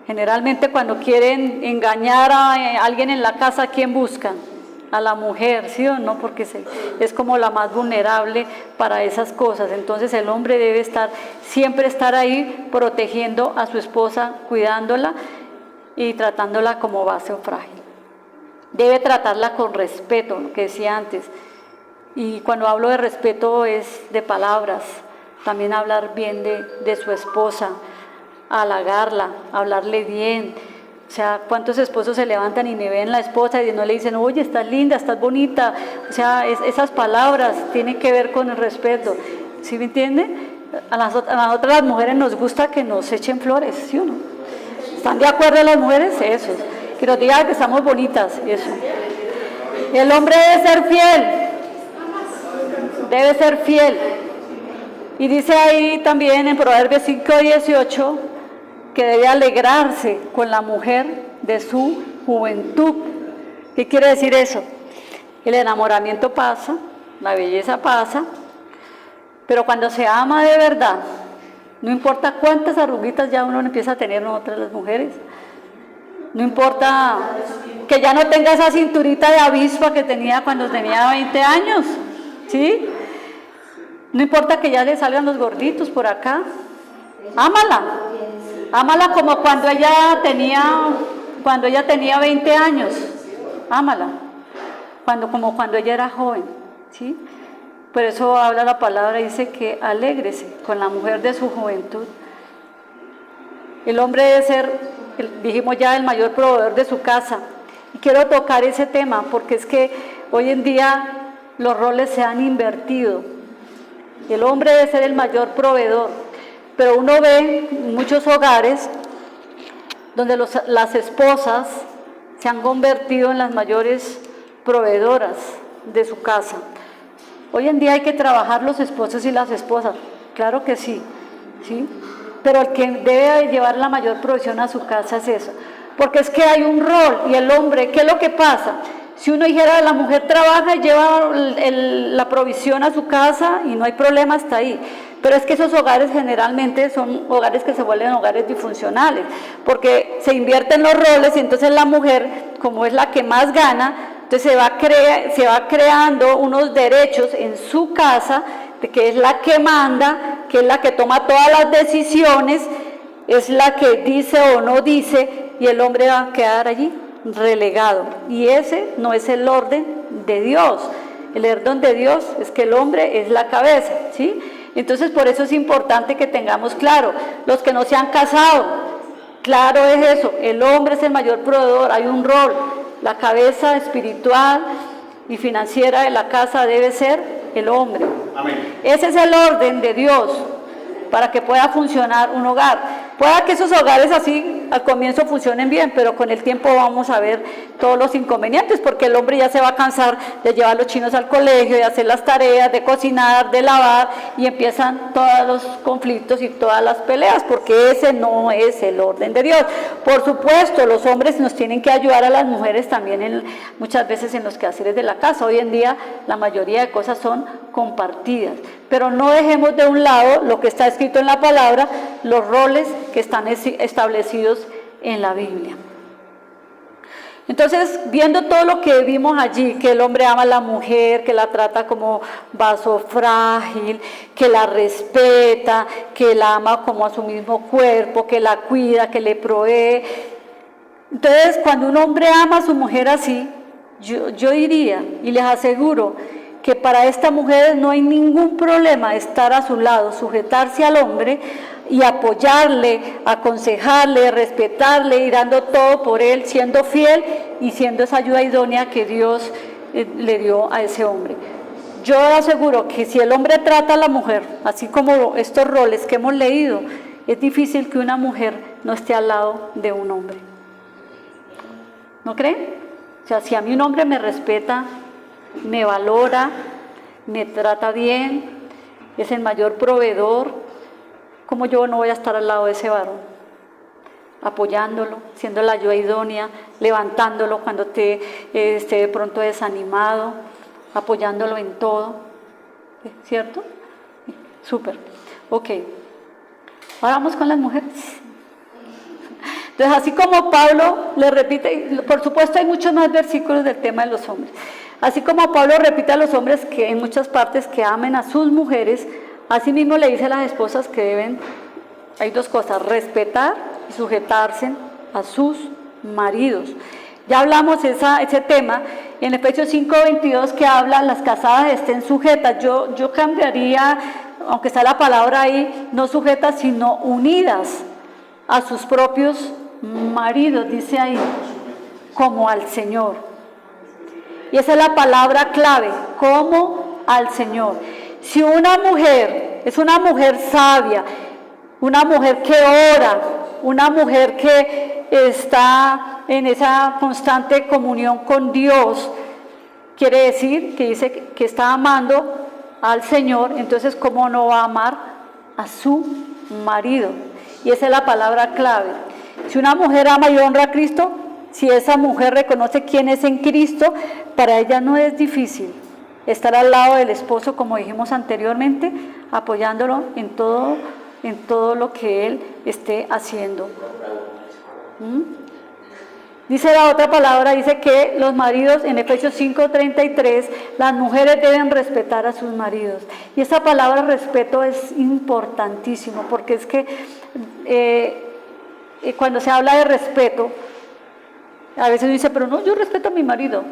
Generalmente cuando quieren engañar a alguien en la casa, ¿a quién buscan? A la mujer, ¿sí o no? Porque es como la más vulnerable para esas cosas. Entonces el hombre debe siempre estar ahí protegiendo a su esposa, cuidándola y tratándola como vaso frágil. Debe tratarla con respeto, lo que decía antes. Y cuando hablo de respeto es de palabras, también hablar bien de su esposa, halagarla, hablarle bien. O sea, ¿cuántos esposos se levantan y me ven la esposa y no le dicen, oye, estás linda, estás bonita? O sea, esas palabras tienen que ver con el respeto. ¿Sí me entiende? A nosotras las mujeres nos gusta que nos echen flores, ¿sí o no? ¿Están de acuerdo las mujeres? Eso. Que nos digan que estamos bonitas, eso. El hombre debe ser fiel. Debe ser fiel. Y dice ahí también en Proverbios 5:18 que debe alegrarse con la mujer de su juventud. ¿Qué quiere decir eso? El enamoramiento pasa, la belleza pasa, pero cuando se ama de verdad, no importa cuántas arruguitas ya uno empieza a tener nosotras las mujeres, no importa que ya no tenga esa cinturita de avispa que tenía cuando tenía 20 años, ¿sí? No importa que ya le salgan los gorditos por acá, ámala como cuando ella tenía 20 años, ámala, como cuando ella era joven, ¿sí? Por eso habla la palabra, dice que alégrese con la mujer de su juventud. El hombre debe ser, dijimos ya, el mayor proveedor de su casa. Y quiero tocar ese tema porque es que hoy en día los roles se han invertido. El hombre debe ser el mayor proveedor, pero uno ve muchos hogares donde las esposas se han convertido en las mayores proveedoras de su casa. Hoy en día hay que trabajar los esposos y las esposas, claro que sí, ¿sí? Pero el que debe llevar la mayor provisión a su casa es eso, porque es que hay un rol y el hombre, ¿qué es lo que pasa? Si uno dijera la mujer trabaja y lleva la provisión a su casa y no hay problema hasta ahí, pero es que esos hogares generalmente son hogares que se vuelven hogares disfuncionales, porque se invierten los roles y entonces la mujer, como es la que más gana, entonces se va creando unos derechos en su casa, que es la que manda, que es la que toma todas las decisiones, es la que dice o no dice, y el hombre va a quedar allí relegado. Y ese no es el orden de Dios. El orden de Dios es que el hombre es la cabeza, ¿sí? Entonces por eso es importante que tengamos claro, los que no se han casado, claro es eso, el hombre es el mayor proveedor, hay un rol, la cabeza espiritual y financiera de la casa debe ser el hombre. Amén. Ese es el orden de Dios para que pueda funcionar un hogar. Pueda que esos hogares así al comienzo funcionen bien, pero con el tiempo vamos a ver todos los inconvenientes, porque el hombre ya se va a cansar de llevar a los chinos al colegio, de hacer las tareas, de cocinar, de lavar, y empiezan todos los conflictos y todas las peleas, porque ese no es el orden de Dios. Por supuesto, los hombres nos tienen que ayudar a las mujeres también muchas veces en los quehaceres de la casa. Hoy en día la mayoría de cosas son compartidas, pero no dejemos de un lado lo que está escrito en la palabra, los roles que están establecidos en la Biblia. Entonces, viendo todo lo que vimos allí, que el hombre ama a la mujer, que la trata como vaso frágil, que la respeta, que la ama como a su mismo cuerpo, que la cuida, que le provee. Entonces, cuando un hombre ama a su mujer así, yo diría y les aseguro que para esta mujer no hay ningún problema estar a su lado, sujetarse al hombre y apoyarle, aconsejarle, respetarle y dando todo por él, siendo fiel y siendo esa ayuda idónea que Dios le dio a ese hombre. Yo aseguro que si el hombre trata a la mujer, así como estos roles que hemos leído, es difícil que una mujer no esté al lado de un hombre. ¿No creen? O sea, si a mí un hombre me respeta, me valora, me trata bien, es el mayor proveedor, ¿cómo yo no voy a estar al lado de ese varón? Apoyándolo, siendo la ayuda idónea, levantándolo cuando esté de pronto desanimado, apoyándolo en todo, ¿cierto? Súper, ok. Ahora vamos con las mujeres. Entonces, así como Pablo le repite, por supuesto hay muchos más versículos del tema de los hombres, así como Pablo repite a los hombres que en muchas partes que amen a sus mujeres, así mismo le dice a las esposas que deben, hay dos cosas, respetar y sujetarse a sus maridos. Ya hablamos ese tema en Efesios 5:22 que habla, las casadas estén sujetas. Yo cambiaría, aunque está la palabra ahí, no sujetas, sino unidas a sus propios maridos, dice ahí, como al Señor. Y esa es la palabra clave, como al Señor. Si una mujer es una mujer sabia, una mujer que ora, una mujer que está en esa constante comunión con Dios, quiere decir que dice que está amando al Señor, entonces ¿cómo no va a amar a su marido? Y esa es la palabra clave. Si una mujer ama y honra a Cristo, si esa mujer reconoce quién es en Cristo, para ella no es difícil estar al lado del esposo, como dijimos anteriormente, apoyándolo en todo lo que él esté haciendo. Dice la otra palabra, dice que los maridos, en Efesios 5:33, las mujeres deben respetar a sus maridos. Y esa palabra respeto es importantísimo, porque es que cuando se habla de respeto, a veces uno dice, pero no, yo respeto a mi marido.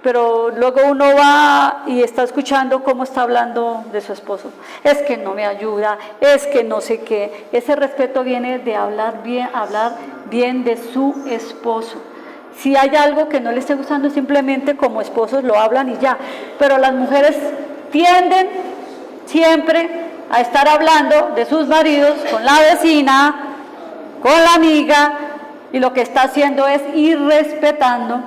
Pero luego uno va y está escuchando cómo está hablando de su esposo. Es que no me ayuda, es que no sé qué. Ese respeto viene de hablar bien de su esposo. Si hay algo que no le esté gustando, simplemente como esposos lo hablan y ya. Pero las mujeres tienden siempre a estar hablando de sus maridos con la vecina, con la amiga, y lo que está haciendo es irrespetando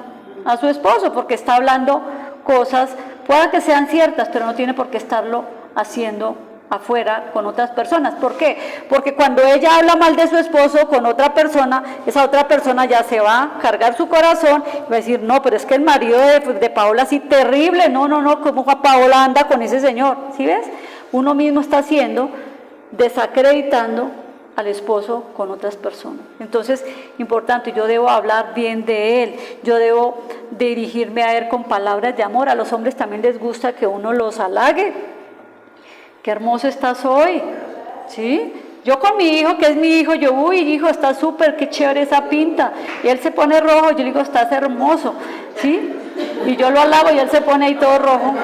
a su esposo, porque está hablando cosas, pueda que sean ciertas, pero no tiene por qué estarlo haciendo afuera con otras personas. ¿Por qué? Porque cuando ella habla mal de su esposo con otra persona, esa otra persona ya se va a cargar su corazón y va a decir, no, pero es que el marido de Paola así terrible, no, ¿cómo Paola anda con ese señor? ¿Sí ves? Uno mismo está haciendo, desacreditando al esposo con otras personas. Entonces, importante, yo debo hablar bien de él, yo debo dirigirme a él con palabras de amor. A los hombres también les gusta que uno los halague. Qué hermoso estás hoy, ¿sí? Yo con mi hijo, que es mi hijo, yo, uy, hijo, está súper, qué chévere esa pinta. Y él se pone rojo, yo le digo, estás hermoso, ¿sí? Y yo lo halago y él se pone ahí todo rojo.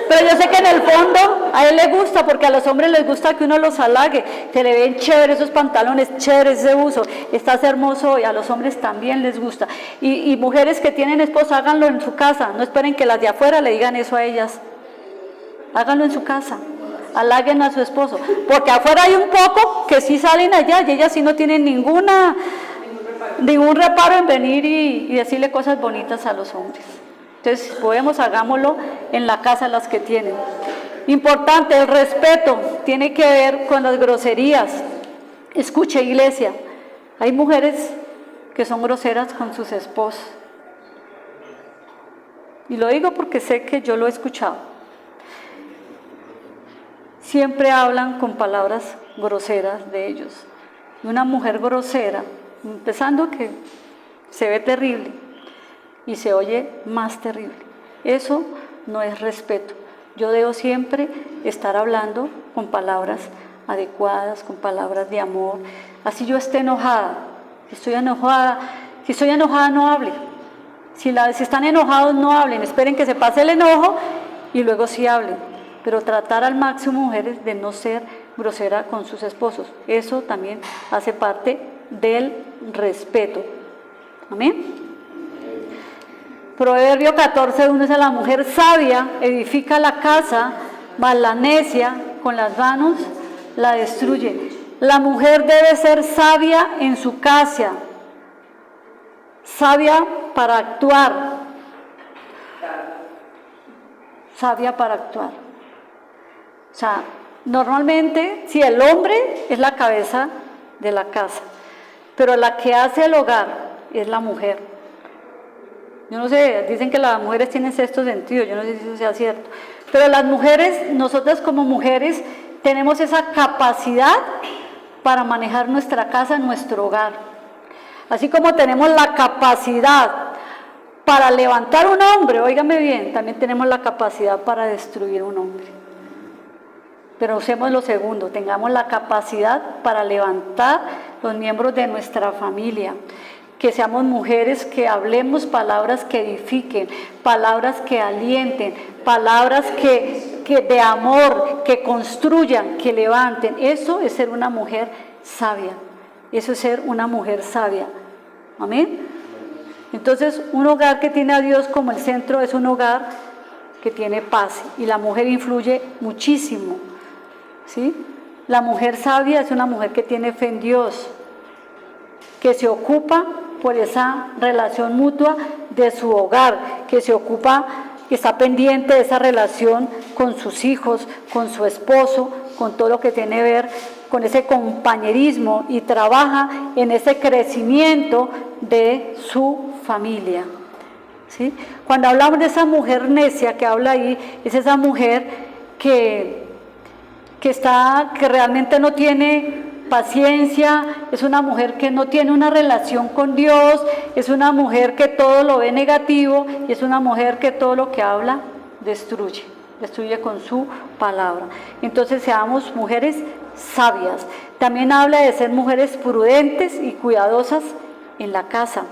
Pero yo sé que en el fondo a él le gusta, porque a los hombres les gusta que uno los halague, que le ven chéveres esos pantalones, chéveres ese uso, estás hermoso, y a los hombres también les gusta. Y mujeres que tienen esposa, háganlo en su casa, no esperen que las de afuera le digan eso a ellas. Háganlo en su casa, halaguen a su esposo, porque afuera hay un poco que sí salen allá y ellas sí no tienen ningún reparo en venir y decirle cosas bonitas a los hombres. Entonces, hagámoslo en la casa las que tienen. Importante, el respeto tiene que ver con las groserías. Escuche, iglesia, hay mujeres que son groseras con sus esposos. Y lo digo porque sé que yo lo he escuchado. Siempre hablan con palabras groseras de ellos. Y una mujer grosera, empezando que se ve terrible, y se oye más terrible. Eso no es respeto. Yo debo siempre estar hablando con palabras adecuadas, con palabras de amor. Así yo esté enojada. Si estoy enojada no hable. Si están enojados no hablen, esperen que se pase el enojo y luego sí hablen. Pero tratar al máximo, mujeres, de no ser grosera con sus esposos. Eso también hace parte del respeto. Amén. Proverbio 14:1 dice: la mujer sabia edifica la casa, mas la necia con las manos la destruye. La mujer debe ser sabia en su casa, sabia para actuar, sabia para actuar. O sea, normalmente, si el hombre es la cabeza de la casa, pero la que hace el hogar es la mujer. Yo no sé, dicen que las mujeres tienen sexto sentido, yo no sé si eso sea cierto, pero las mujeres, nosotras como mujeres, tenemos esa capacidad para manejar nuestra casa, nuestro hogar. Así como tenemos la capacidad para levantar un hombre, óigame bien, también tenemos la capacidad para destruir un hombre. Pero usemos lo segundo, tengamos la capacidad para levantar los miembros de nuestra familia. Que seamos mujeres que hablemos palabras que edifiquen, palabras que alienten, palabras que de amor, que construyan, que levanten. Eso es ser una mujer sabia. Eso es ser una mujer sabia. Amén. Entonces, un hogar que tiene a Dios como el centro es un hogar que tiene paz. Y la mujer influye muchísimo. ¿Sí? La mujer sabia es una mujer que tiene fe en Dios, que se ocupa por esa relación mutua de su hogar, que se ocupa, que está pendiente de esa relación con sus hijos, con su esposo, con todo lo que tiene que ver con ese compañerismo y trabaja en ese crecimiento de su familia. ¿Sí? Cuando hablamos de esa mujer necia que habla ahí, es esa mujer que realmente no tiene paciencia, es una mujer que no tiene una relación con Dios, es una mujer que todo lo ve negativo y es una mujer que todo lo que habla destruye con su palabra. Entonces seamos mujeres sabias. También habla de ser mujeres prudentes y cuidadosas en la casa.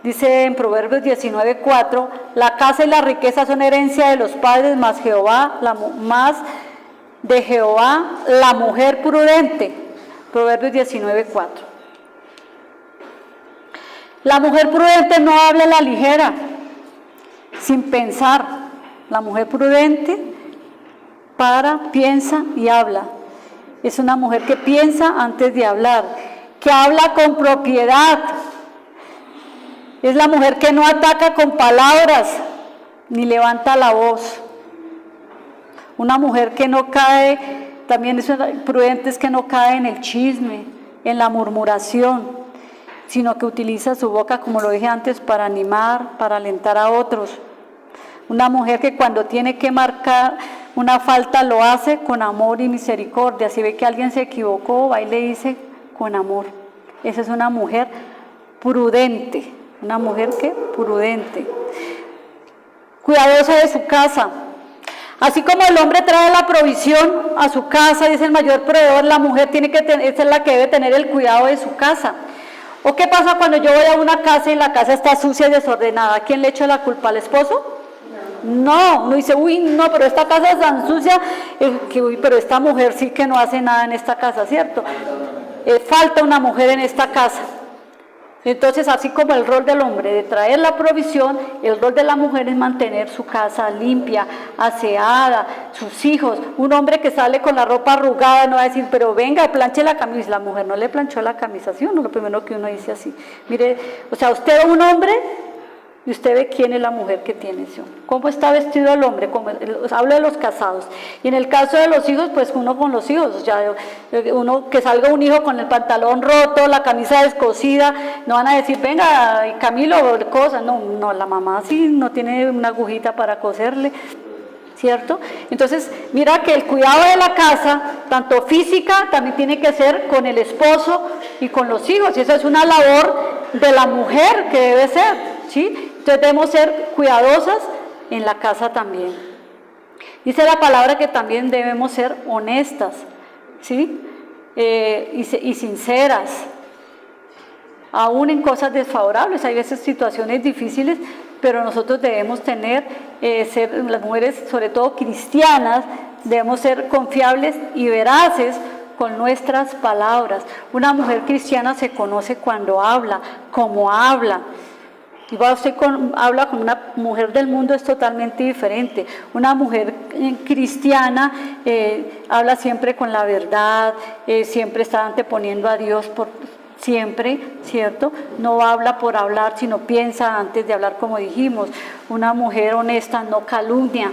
Dice en Proverbios 19:4, la casa y la riqueza son herencia de los padres, más de Jehová la mujer prudente. Proverbios 19:4. La mujer prudente no habla a la ligera, sin pensar. La mujer prudente piensa y habla. Es una mujer que piensa antes de hablar, que habla con propiedad. Es la mujer que no ataca con palabras, ni levanta la voz. Una mujer que no cae, también es prudente, es que no cae en el chisme, en la murmuración, sino que utiliza su boca, como lo dije antes, para animar, para alentar a otros. Una mujer que cuando tiene que marcar una falta lo hace con amor y misericordia. Si ve que alguien se equivocó, va y le dice con amor. Esa es una mujer prudente, una mujer prudente. Cuidadosa de su casa. Así como el hombre trae la provisión a su casa y es el mayor proveedor, la mujer esa es la que debe tener el cuidado de su casa. ¿O qué pasa cuando yo voy a una casa y la casa está sucia y desordenada? ¿A quién le echo la culpa? ¿Al esposo? No, uno dice, uy, no, pero esta casa es tan sucia, pero esta mujer sí que no hace nada en esta casa, ¿cierto? Falta una mujer en esta casa. Entonces, así como el rol del hombre de traer la provisión, el rol de la mujer es mantener su casa limpia, aseada, sus hijos. Un hombre que sale con la ropa arrugada no va a decir, pero venga, planche la camisa. La mujer no le planchó la camisa, ¿sí o no? Lo primero que uno dice así. Mire, o sea, usted es un hombre y usted ve quién es la mujer que tiene ese hombre. ¿Cómo está vestido el hombre? Hablo de los casados. Y en el caso de los hijos, pues uno con los hijos. O sea, uno que salga un hijo con el pantalón roto, la camisa descosida, no van a decir, venga, Camilo, cosa. No, la mamá sí no tiene una agujita para coserle, ¿cierto? Entonces, mira que el cuidado de la casa, tanto física, también tiene que ser con el esposo y con los hijos. Y esa es una labor de la mujer que debe ser, ¿sí? Entonces debemos ser cuidadosas en la casa también. Dice la palabra que también debemos ser honestas, ¿sí? Y sinceras, aún en cosas desfavorables. Hay veces situaciones difíciles, pero nosotros debemos ser las mujeres, sobre todo cristianas, debemos ser confiables y veraces con nuestras palabras. Una mujer cristiana se conoce cuando habla, cómo habla. Y habla con una mujer del mundo, es totalmente diferente. Una mujer cristiana habla siempre con la verdad, siempre está anteponiendo a Dios por siempre, ¿cierto? No habla por hablar, sino piensa antes de hablar, como dijimos. Una mujer honesta no calumnia.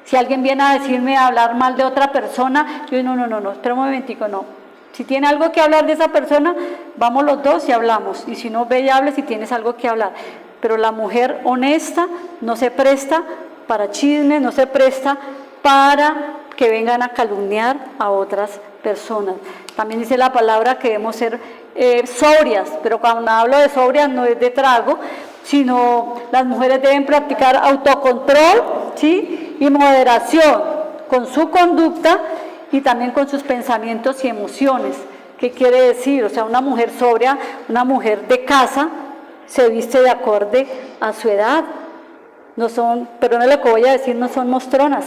Si alguien viene a decirme a hablar mal de otra persona, yo digo, no, espera un momentico, no. Si tiene algo que hablar de esa persona, vamos los dos y hablamos. Y si no, ve y hable si tienes algo que hablar. Pero la mujer honesta no se presta para chismes, no se presta para que vengan a calumniar a otras personas. También dice la palabra que debemos ser sobrias, pero cuando hablo de sobrias no es de trago, sino las mujeres deben practicar autocontrol, ¿sí? Y moderación con su conducta y también con sus pensamientos y emociones. ¿Qué quiere decir? O sea, una mujer sobria, una mujer de casa, se viste de acorde a su edad. No son, perdón lo que voy a decir, no son mostronas.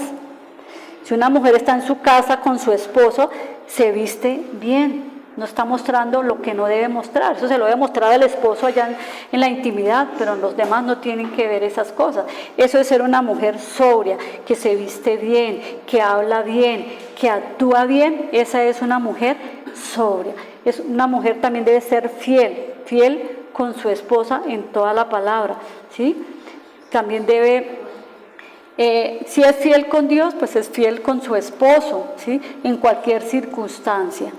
Si una mujer está en su casa con su esposo, se viste bien, no está mostrando lo que no debe mostrar. Eso se lo debe mostrar al esposo allá en la intimidad, pero los demás no tienen que ver esas cosas. Eso es ser una mujer sobria, que se viste bien, que habla bien, que actúa bien. Esa es una mujer sobria. Es una mujer también debe ser fiel con su esposa en toda la palabra, ¿sí? También debe, si es fiel con Dios, pues es fiel con su esposo, ¿sí? En cualquier circunstancia.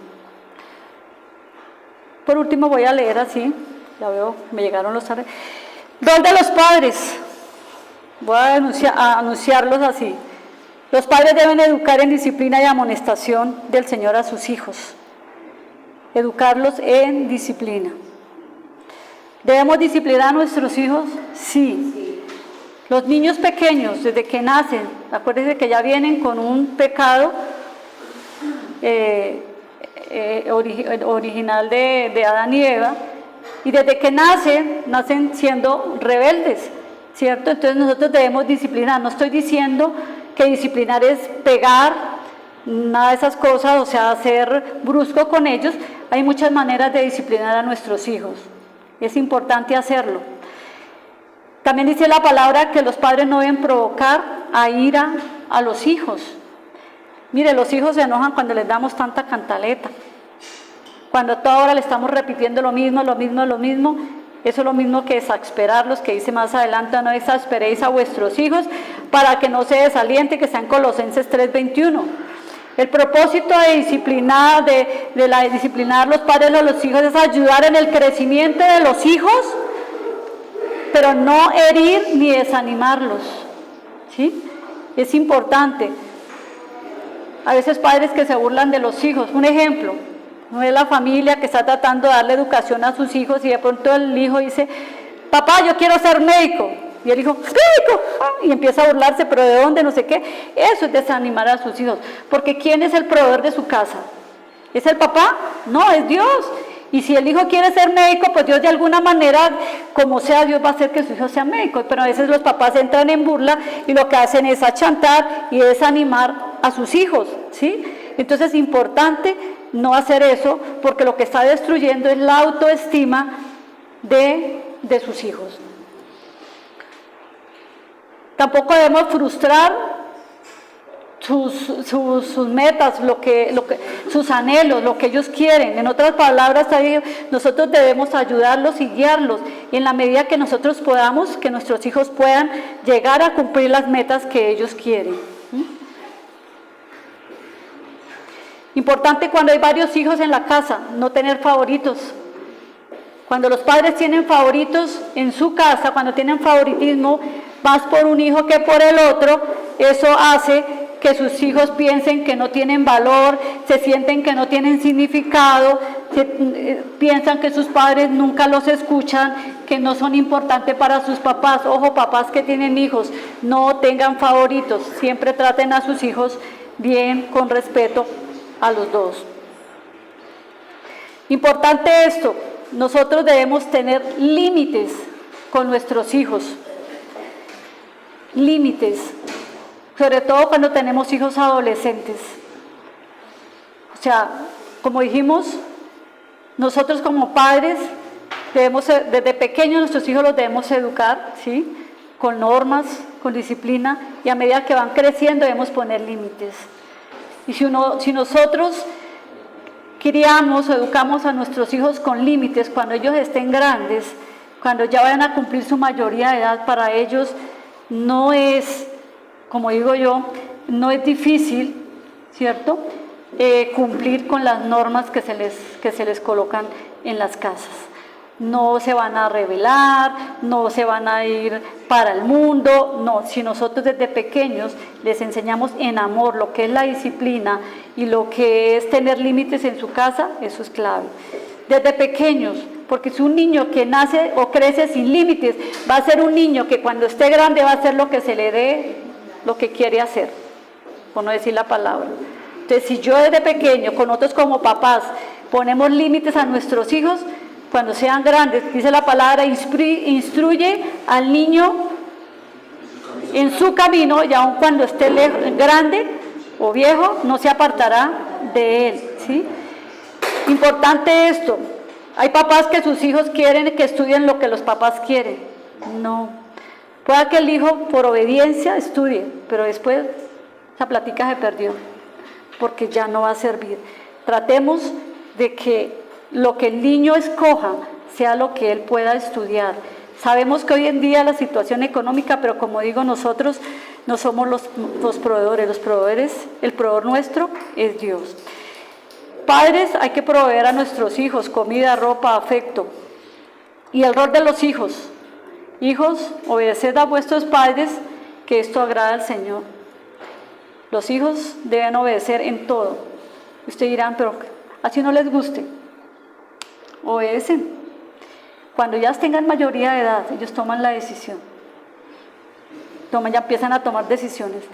Por último voy a leer así, ya veo, me llegaron los rol de los padres, voy a anunciarlos así. Los padres deben educar en disciplina y amonestación del Señor a sus hijos, educarlos en disciplina. ¿Debemos disciplinar a nuestros hijos? Sí. Los niños pequeños, desde que nacen, acuérdense que ya vienen con un pecado original de Adán y Eva, y desde que nacen siendo rebeldes, ¿cierto? Entonces nosotros debemos disciplinar. No estoy diciendo que disciplinar es pegar, nada de esas cosas, o sea, ser brusco con ellos. Hay muchas maneras de disciplinar a nuestros hijos, es importante hacerlo. También dice la palabra que los padres no deben provocar a ira a los hijos. Mire, los hijos se enojan cuando les damos tanta cantaleta, cuando a toda hora le estamos repitiendo lo mismo, eso es lo mismo que exasperarlos, que dice más adelante, no exasperéis a vuestros hijos para que no se desaliente, que está en Colosenses 3:21. El propósito de disciplinar, disciplinar los padres a los hijos es ayudar en el crecimiento de los hijos, pero no herir ni desanimarlos, ¿sí? Es importante. A veces padres que se burlan de los hijos. Un ejemplo, no es la familia que está tratando de darle educación a sus hijos y de pronto el hijo dice, papá, yo quiero ser médico. Y el hijo, médico, y empieza a burlarse, pero ¿de dónde? No sé qué. Eso es desanimar a sus hijos. Porque ¿quién es el proveedor de su casa? ¿Es el papá? No, es Dios. Y si el hijo quiere ser médico, pues Dios de alguna manera, como sea, Dios va a hacer que su hijo sea médico. Pero a veces los papás entran en burla y lo que hacen es achantar y desanimar a sus hijos, ¿sí? Entonces es importante no hacer eso, porque lo que está destruyendo es la autoestima de sus hijos. Tampoco debemos frustrar sus metas, sus anhelos, lo que ellos quieren. En otras palabras, nosotros debemos ayudarlos y guiarlos, y en la medida que nosotros podamos, que nuestros hijos puedan llegar a cumplir las metas que ellos quieren. Importante cuando hay varios hijos en la casa, no tener favoritos. Cuando los padres tienen favoritos en su casa, cuando tienen favoritismo más por un hijo que por el otro, eso hace que sus hijos piensen que no tienen valor, se sienten que no tienen significado, piensan que sus padres nunca los escuchan, que no son importantes para sus papás. Ojo, papás que tienen hijos, no tengan favoritos, siempre traten a sus hijos bien, con respeto a los dos. Importante esto, nosotros debemos tener límites con nuestros hijos, límites, sobre todo cuando tenemos hijos adolescentes. O sea, como dijimos, nosotros como padres Desde pequeños nuestros hijos los debemos educar, ¿sí? Con normas, con disciplina, y a medida que van creciendo debemos poner límites. Y si nosotros criamos o educamos a nuestros hijos con límites, cuando ellos estén grandes, cuando ya vayan a cumplir su mayoría de edad, para ellos no es, como digo yo, no es difícil, ¿cierto?, cumplir con las normas que se les colocan en las casas. No se van a rebelar, no se van a ir para el mundo, no. Si nosotros desde pequeños les enseñamos en amor lo que es la disciplina y lo que es tener límites en su casa, eso es clave. Desde pequeños, porque si un niño que nace o crece sin límites, va a ser un niño que cuando esté grande va a hacer lo que se le dé, lo que quiere hacer, por no decir la palabra. Entonces, si yo desde pequeño, con nosotros como papás, ponemos límites a nuestros hijos, cuando sean grandes, dice la palabra, instruye al niño en su camino, y aun cuando esté grande o viejo, no se apartará de él, ¿sí? Importante esto, hay papás que sus hijos quieren que estudien lo que los papás quieren. No, pueda que el hijo por obediencia estudie, pero después esa plática se perdió, porque ya no va a servir. Tratemos de que lo que el niño escoja sea lo que él pueda estudiar. Sabemos que hoy en día la situación económica, pero como digo, nosotros no somos los proveedores, el proveedor nuestro es Dios. Padres, hay que proveer a nuestros hijos comida, ropa, afecto. Y el rol de los hijos: hijos, obedeced a vuestros padres, que esto agrada al Señor. Los hijos deben obedecer en todo. Ustedes dirán, pero así no les guste. Obedecen. Cuando ya tengan mayoría de edad, ellos toman la decisión. Ya empiezan a tomar decisiones.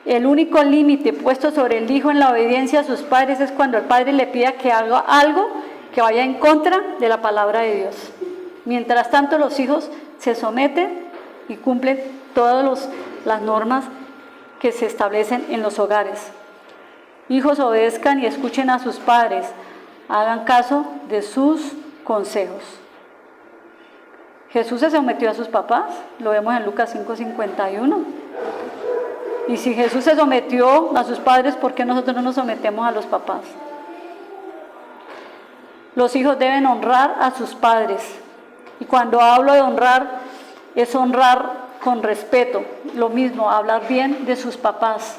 El único límite puesto sobre el hijo en la obediencia a sus padres es cuando el padre le pida que haga algo que vaya en contra de la palabra de Dios. Mientras tanto, los hijos se someten y cumplen todas las normas que se establecen en los hogares. Hijos, obedezcan y escuchen a sus padres. Hagan caso de sus consejos. Jesús se sometió a sus papás, lo vemos en Lucas 5:51. Y si Jesús se sometió a sus padres, ¿por qué nosotros no nos sometemos a los papás? Los hijos deben honrar a sus padres. Y cuando hablo de honrar, es honrar con respeto. Lo mismo, hablar bien de sus papás.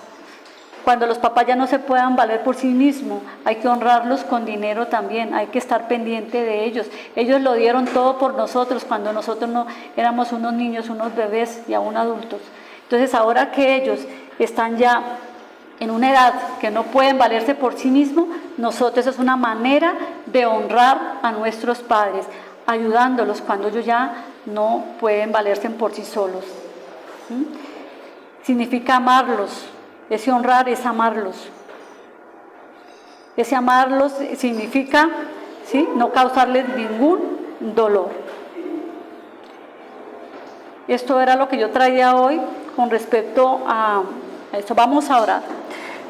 Cuando los papás ya no se puedan valer por sí mismos, hay que honrarlos con dinero también, hay que estar pendiente de ellos. Ellos lo dieron todo por nosotros cuando nosotros no éramos unos niños, unos bebés y aún adultos. Entonces, ahora que ellos están ya en una edad que no pueden valerse por sí mismos, nosotros es una manera de honrar a nuestros padres, ayudándolos cuando ellos ya no pueden valerse por sí solos. Significa amarlos. Ese honrar es amarlos. Ese amarlos significa, ¿sí?, no causarles ningún dolor. Esto era lo que yo traía hoy con respecto a esto. Vamos a orar.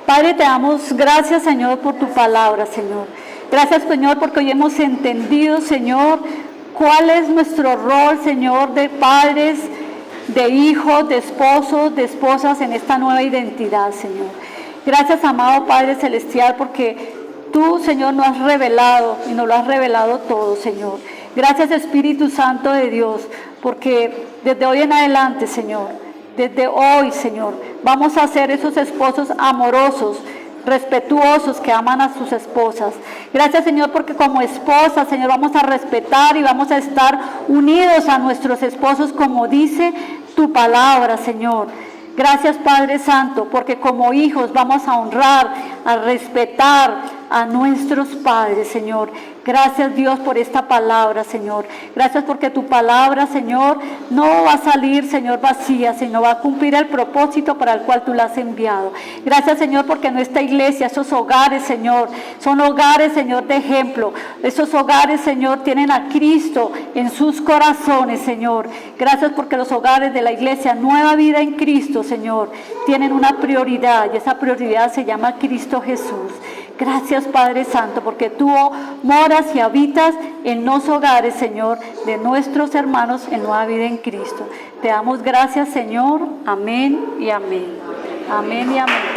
Padre, te damos gracias, Señor, por tu palabra, Señor. Gracias, Señor, porque hoy hemos entendido, Señor, cuál es nuestro rol, Señor, de padres, de hijos, de esposos, de esposas en esta nueva identidad, Señor. Gracias, amado Padre Celestial, porque tú, Señor, nos has revelado y nos lo has revelado todo, Señor. Gracias, Espíritu Santo de Dios, porque desde hoy en adelante, Señor, desde hoy, Señor, vamos a ser esos esposos amorosos, respetuosos, que aman a sus esposas. Gracias, Señor, porque como esposas, Señor, vamos a respetar y vamos a estar unidos a nuestros esposos como dice tu palabra, Señor. Gracias, Padre Santo, porque como hijos vamos a honrar, a respetar a nuestros padres, Señor. Gracias, Dios, por esta palabra, Señor. Gracias porque tu palabra, Señor, no va a salir, Señor, vacía, sino va a cumplir el propósito para el cual tú la has enviado. Gracias, Señor, porque nuestra iglesia, esos hogares, Señor, son hogares, Señor, de ejemplo. Esos hogares, Señor, tienen a Cristo en sus corazones, Señor. Gracias porque los hogares de la iglesia Nueva Vida en Cristo, Señor, tienen una prioridad, y esa prioridad se llama Cristo Jesús. Gracias, Padre Santo, porque tú moras y habitas en los hogares, Señor, de nuestros hermanos en Nueva Vida en Cristo. Te damos gracias, Señor. Amén y amén. Amén y amén.